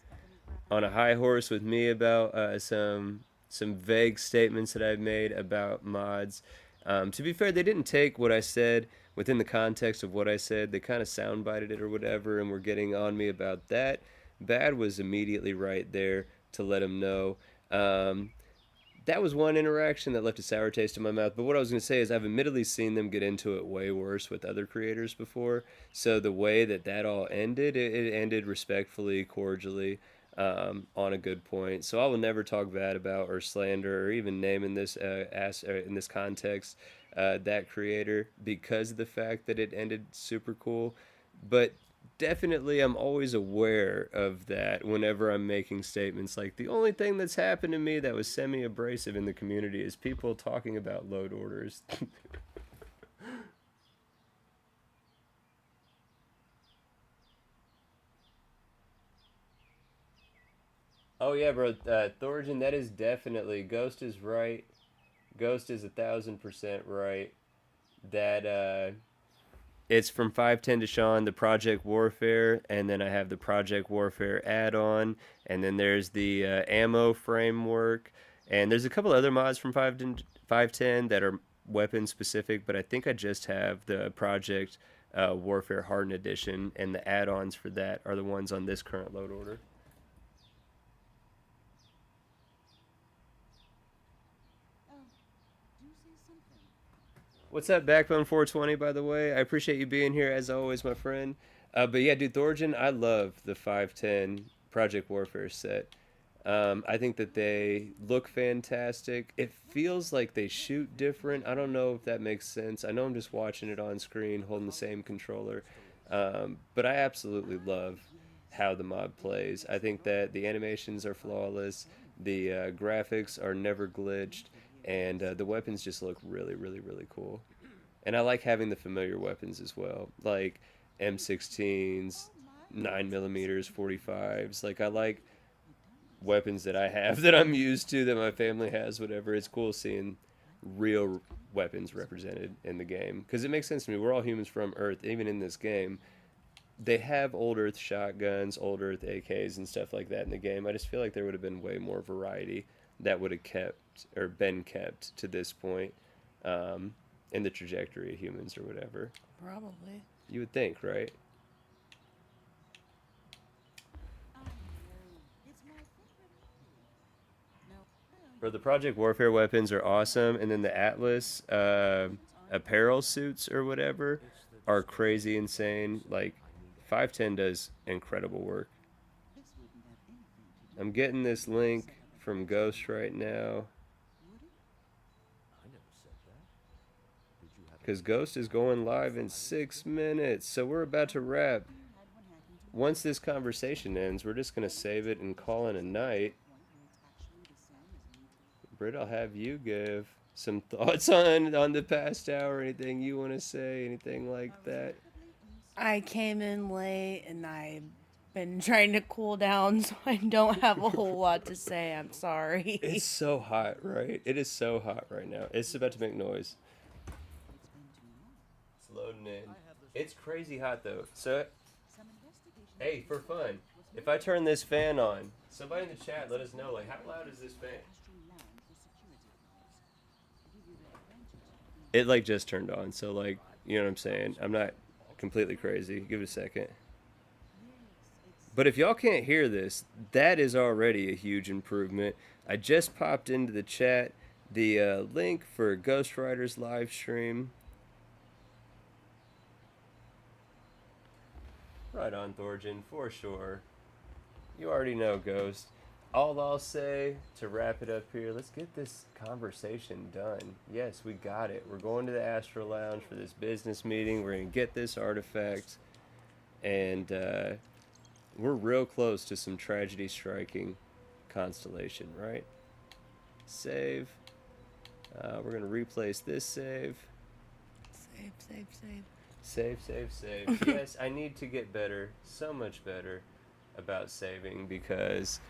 high horse with me about some vague statements that I've made about mods. To be fair, they didn't take what I said within the context of what I said. They kind of soundbited it or whatever, and were getting on me about that. Bad was immediately right there to let him know. That was one interaction that left a sour taste in my mouth. But what I was going to say is I've admittedly seen them get into it way worse with other creators before. So the way that all ended, it ended respectfully, cordially, on a good point. So I will never talk bad about or slander or even name in this in this context that creator because of the fact that it ended super cool. But definitely I'm always aware of that whenever I'm making statements like the only thing that's happened to me that was semi-abrasive in the community is people talking about load orders. Oh yeah, bro, Thorgen, that is definitely, Ghost is right. Ghost is 1,000% right. That it's from 510 to Sean, the Project Warfare, and then I have the Project Warfare add-on, and then there's the ammo framework, and there's a couple other mods from 510 that are weapon specific, but I think I just have the Project Warfare Hardened Edition, and the add-ons for that are the ones on this current load order. What's up, Backbone 420, by the way? I appreciate you being here, as always, my friend. But yeah, dude, Thorgen, I love the 510 Project Warfare set. I think that they look fantastic. It feels like they shoot different. I don't know if that makes sense. I know I'm just watching it on screen, holding the same controller. But I absolutely love how the mod plays. I think that the animations are flawless. The graphics are never glitched. And the weapons just look really, really, really cool. And I like having the familiar weapons as well, like M16s, 9mm, 45s. Like, I like weapons that I have that I'm used to, that my family has, whatever. It's cool seeing real weapons represented in the game. Because it makes sense to me. We're all humans from Earth, even in this game. They have old Earth shotguns, old Earth AKs, and stuff like that in the game. I just feel like there would have been way more variety that would have kept or been kept to this point in the trajectory of humans or whatever. Probably. You would think, right? Bro, the Project Warfare weapons are awesome, and then the Atlas apparel suits or whatever are crazy insane. Like, 510 does incredible work. This wouldn't have anything to do I'm getting this link from Ghost right now, would it? I never said that. Did you have because Ghost is going live in 6 minutes, so we're about to wrap. You had one happen to Once this conversation ends, we're just going to save it and call it a night. one where it's actually the same as neutral. Britt, I'll have you give some thoughts on the past hour, anything you want to say, anything like that. I came in late and I've been trying to cool down, so I don't have a whole lot to say. I'm sorry. It's so hot, right? It is so hot right now. It's about to make noise. It's been too long. It's loading in. It's crazy hot though. So, Some investigation hey, for fun, if I turn this fan on, somebody in the chat let us know, like, how loud is this fan? astral land for security clearance. Give you the advantage of being It like just turned on, so like, you know what I'm saying? I'm not completely crazy. Give it a second. But if y'all can't hear this, that is already a huge improvement. I just popped into the chat the link for Ghost Rider's live stream. Right on, Thorjin, for sure. You already know, Ghost. All I'll say to wrap it up here, let's get this conversation done. Yes, we got it. We're going to the Astro Lounge for this business meeting. We're going to get this artifact. And we're real close to some tragedy striking Constellation, right? Save. We're going to replace this save. Save, save, save. Save, save, save. Yes, I need to get better, so much better about saving because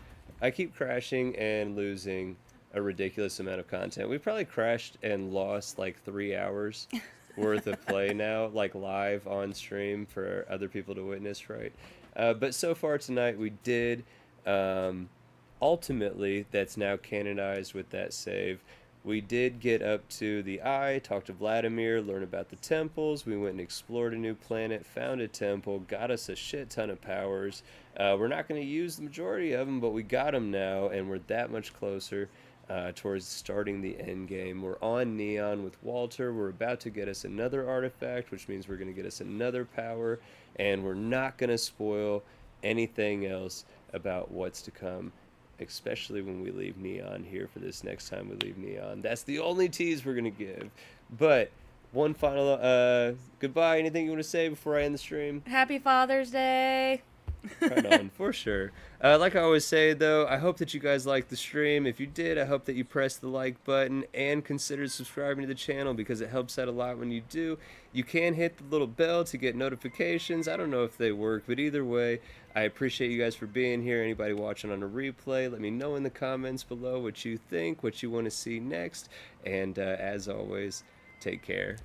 I keep crashing and losing a ridiculous amount of content. We probably crashed and lost like 3 hours worth of play now, like live on stream for other people to witness, right? But so far tonight we did, ultimately, that's now canonized with that save. We did get up to the Eye, talked to Vladimir, learn about the temples. We went and explored a new planet, found a temple, got us a shit ton of powers. We're not going to use the majority of them, but we got them now, and we're that much closer towards starting the end game. We're on Neon with Walter. We're about to get us another artifact, which means we're going to get us another power, and we're not going to spoil anything else about what's to come, especially when we leave Neon here for this next time we leave Neon. That's the only tease we're going to give. But one final goodbye. Anything you want to say before I end the stream? Happy Father's Day. Right on, for sure. Like I always say, though, I hope that you guys liked the stream. If you did, I hope that you pressed the like button and considered subscribing to the channel because it helps out a lot when you do. You can hit the little bell to get notifications. I don't know if they work, but either way, I appreciate you guys for being here. Anybody watching on a replay, let me know in the comments below what you think, what you want to see next. And as always, take care.